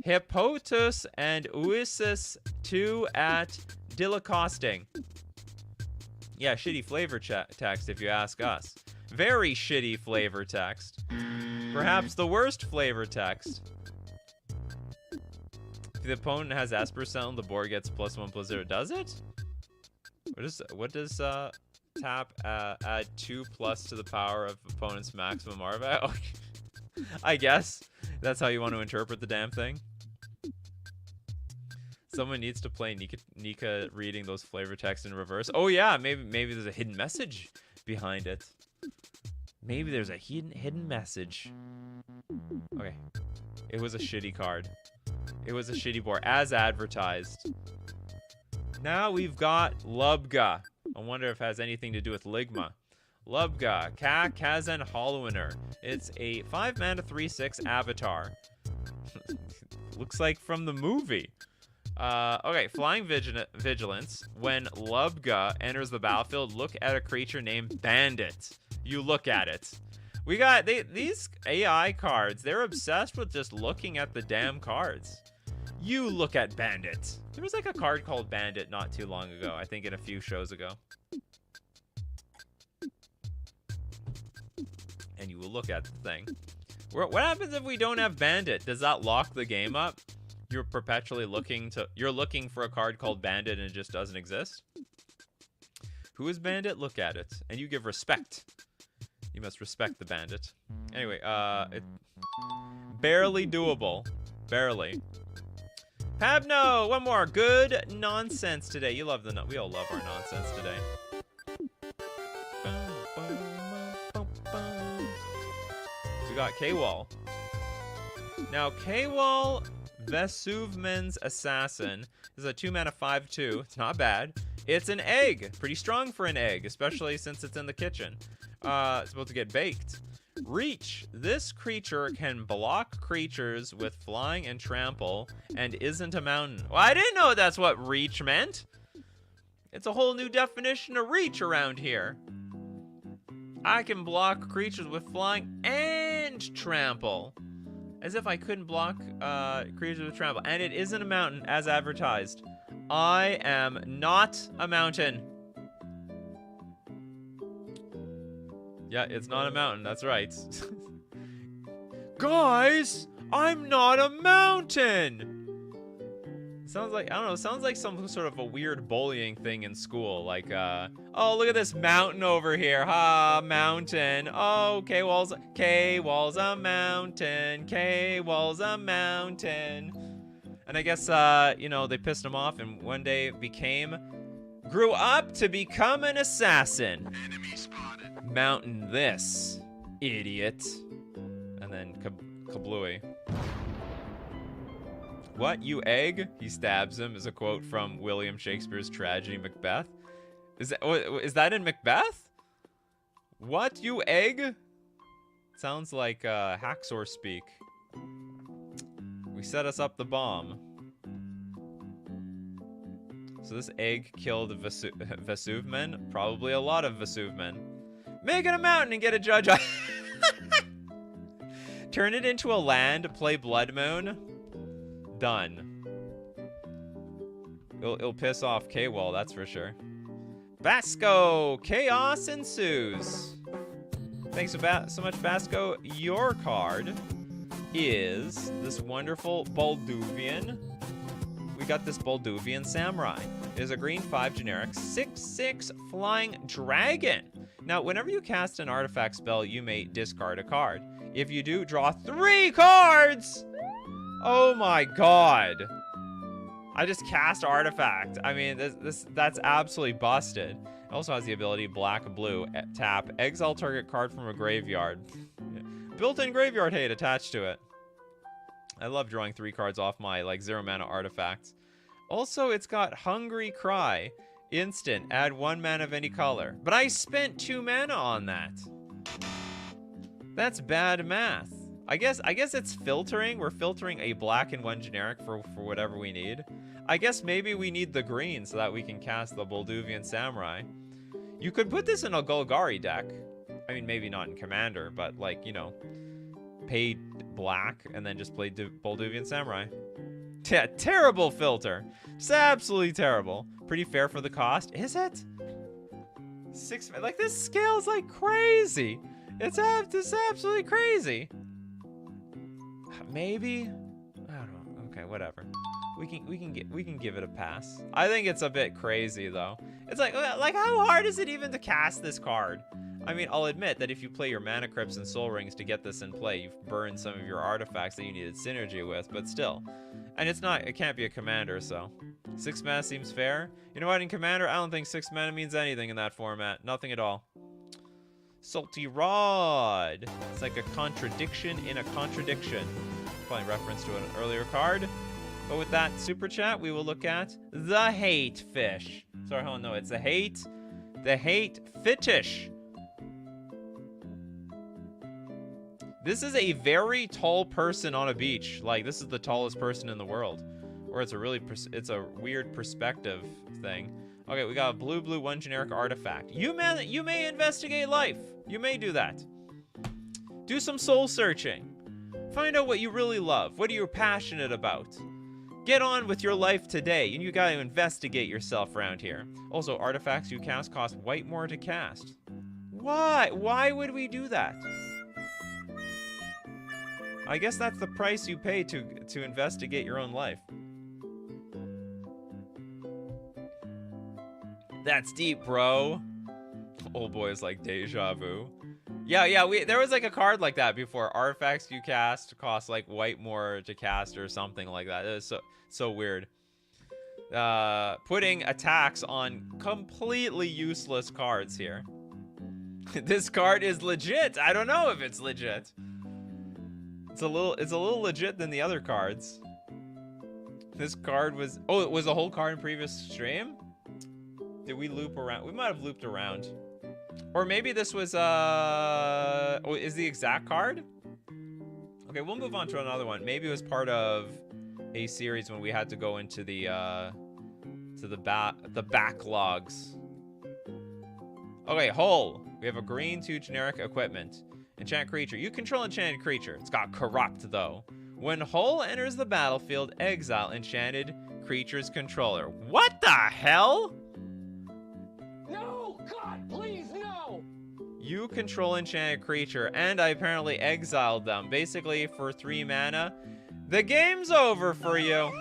Hippotus and Uisis 2 at Dilacosting. Yeah, shitty flavor text if you ask us. Very shitty flavor text. Perhaps the worst flavor text. If the opponent has Esper Sound, the board gets +1/+0. Does it? What does tap add 2 plus to the power of opponent's maximum artifact? I guess that's how you want to interpret the damn thing. Someone needs to play Nika reading those flavor texts in reverse. Oh yeah, maybe there's a hidden message behind it. Maybe there's a hidden message. Okay. It was a shitty card. It was a shitty board, as advertised. Now we've got Lubga. I wonder if it has anything to do with Ligma. Lubga, Kazan Hollowiner. It's a 5 mana 3/6 avatar. Looks like from the movie. Okay, Flying Vigilance. When Lubga enters the battlefield, look at a creature named Bandit. You look at it. We got these AI cards. They're obsessed with just looking at the damn cards. You look at Bandit. There was like a card called Bandit not too long ago. I think in a few shows ago. And you will look at the thing. What happens if we don't have Bandit? Does that lock the game up? You're perpetually looking for a card called Bandit and it just doesn't exist? Who is Bandit? Look at it. And you give respect. You must respect the Bandit. Anyway, barely doable. Barely. Pabno, one more. Good nonsense today. You love we all love our nonsense today. We got K-Wall. Now, K-Wall Vesuvman's Assassin is a 2 mana 5/2. It's not bad. It's an egg. Pretty strong for an egg, especially since it's in the kitchen. It's about to get baked. Reach. This creature can block creatures with flying and trample and isn't a mountain. Well, I didn't know that's what reach meant. It's a whole new definition of reach around here. I can block creatures with flying and trample. As if I couldn't block creatures with trample. And it isn't a mountain as advertised. I am not a mountain. Yeah, it's not a mountain. That's right. Guys, I'm not a mountain. Sounds like, I don't know, sounds like some sort of a weird bullying thing in school. Like, oh, look at this mountain over here. Ha, mountain. Oh, K-Wall's a mountain. K-Wall's a mountain. And I guess, you know, they pissed him off and one day grew up to become an assassin. Enemy spotted. Mountain this, idiot. And then kablooey. What, you egg? He stabs him is a quote from William Shakespeare's tragedy Macbeth. Is that in Macbeth? What, you egg? Sounds like Haxor speak. We set us up the bomb. So this egg killed Vesuve men? Probably a lot of Vesuve men. Make it a mountain and get a judge. Turn it into a land, play Blood Moon. Done. It'll piss off K-Wall, that's for sure. Basco! Chaos ensues. Thanks so much, Basco. Your card is this wonderful Balduvian. We got this Balduvian Samurai. It is a green 5 generic 6/6 flying dragon. Now, whenever you cast an artifact spell, you may discard a card. If you do, draw 3 cards! Oh my god. I just cast artifact. I mean, that's absolutely busted. It also has the ability black-blue, tap, exile target card from a graveyard. Built-in graveyard hate attached to it. I love drawing 3 cards off my, like, 0 mana artifacts. Also, it's got Hungry Cry. Instant, add 1 mana of any color. But I spent 2 mana on that. That's bad math. I guess it's filtering. We're filtering a black and 1 generic for whatever we need. I guess maybe we need the green so that we can cast the Balduvian Samurai. You could put this in a Golgari deck. I mean, maybe not in Commander, but like, you know, pay black and then just play Balduvian Samurai. Yeah, terrible filter. Just absolutely terrible. Pretty fair for the cost. Is it? 6, like this scales like crazy. It's absolutely crazy. Maybe, I don't know. Okay, whatever. We can give it a pass. I think it's a bit crazy though. It's like how hard is it even to cast this card? I mean, I'll admit that if you play your Mana Crypts and Soul Rings to get this in play, you've burned some of your artifacts that you needed synergy with, but still. And it can't be a commander, so 6 mana seems fair. You know what? In Commander, I don't think 6 mana means anything in that format. Nothing at all. Salty Rod. It's like a contradiction in a contradiction. Probably reference to an earlier card. But with that super chat, we will look at the Hate Fish. Sorry, oh no, it's the Hate Fetish. This is a very tall person on a beach. Like, this is the tallest person in the world. Or it's a weird perspective thing. Okay, we got a blue 1 generic artifact. You may investigate life. You may do that. Do some soul searching. Find out what you really love. What are you passionate about? Get on with your life today, and you gotta investigate yourself around here. Also, artifacts you cast cost white more to cast. Why? Why would we do that? I guess that's the price you pay to investigate your own life. That's deep, bro. Old boys like deja vu. Yeah, there was like a card like that before. Artifacts you cast cost like white more to cast or something like that. It was so weird. Putting attacks on completely useless cards here. This card is legit. I don't know if it's legit. It's a little legit than the other cards. This card was, oh, it was a whole card in previous stream? Did we loop around? We might have looped around. Or maybe this was, is the exact card? Okay, we'll move on to another one. Maybe it was part of a series when we had to go into the backlogs. Okay, Hull. We have a green 2 generic equipment. Enchant creature. You control enchanted creature. It's got corrupt, though. When Hull enters the battlefield, exile enchanted creature's controller. What the hell? No! God, please, no! You control enchanted creature, and I apparently exiled them. Basically, for 3 mana, the game's over for you.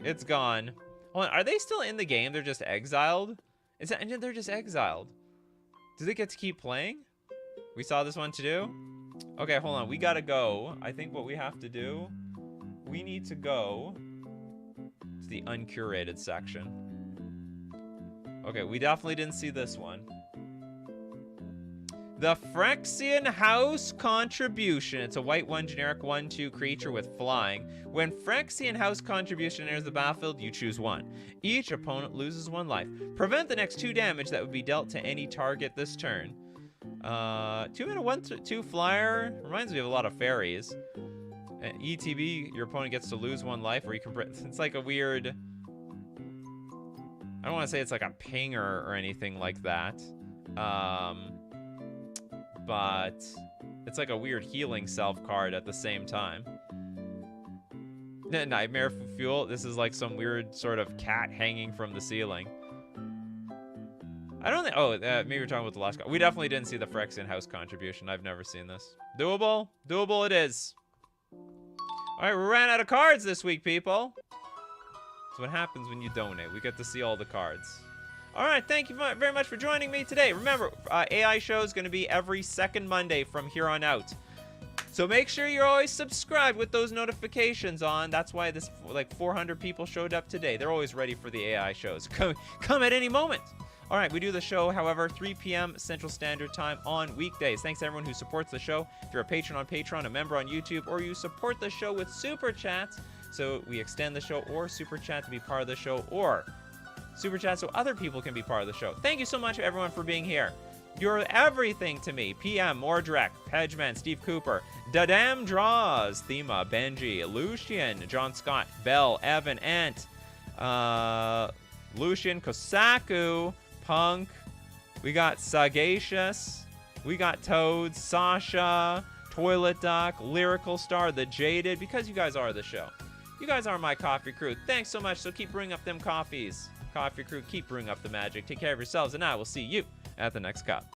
It's gone. Hold on, are they still in the game? They're just exiled? They're just exiled. Do they get to keep playing? We saw this one to do? Okay, hold on. We gotta go. I think what we have to do, we need to go to the uncurated section. Okay, we definitely didn't see this one. The Phyrexian House Contribution. It's a white 1 generic 1/2 creature with flying. When Phyrexian House Contribution enters the battlefield, you choose 1. Each opponent loses 1 life. Prevent the next 2 damage that would be dealt to any target this turn. 2 mana 1/2 flyer. Reminds me of a lot of fairies. ETB, your opponent gets to lose 1 life, or you can. It's like a weird. I don't want to say it's like a pinger or anything like that. But it's like a weird healing self card at the same time. Nightmare Fuel. This is like some weird sort of cat hanging from the ceiling. I don't think. Oh, maybe we're talking about the last card. We definitely didn't see the Phyrexian House Contribution. I've never seen this. Doable? Doable it is. All right, we ran out of cards this week, people. That's what happens when you donate. We get to see all the cards. All right, thank you very much for joining me today. Remember, AI show is going to be every second Monday from here on out. So make sure you're always subscribed with those notifications on. That's why this like 400 people showed up today. They're always ready for the AI shows. Come at any moment. All right, we do the show, however, 3 p.m. Central Standard Time on weekdays. Thanks to everyone who supports the show. If you're a patron on Patreon, a member on YouTube, or you support the show with Super Chats, so we extend the show, or Super Chat to be part of the show, or Super Chat so other people can be part of the show. Thank you so much, everyone, for being here. You're everything to me. PM, Mordrek, Pedgeman, Steve Cooper, Dadam Draws, Thema, Benji, Lucian, John Scott, Bell, Evan, Ant, Lucian, Kosaku, Punk, we got Sagacious, we got Toads, Sasha, Toilet Duck, Lyrical Star, The Jaded, because you guys are the show. You guys are my coffee crew. Thanks so much, so keep bringing up them coffees. Coffee crew, keep bringing up the magic. Take care of yourselves, and I will see you at the next cup.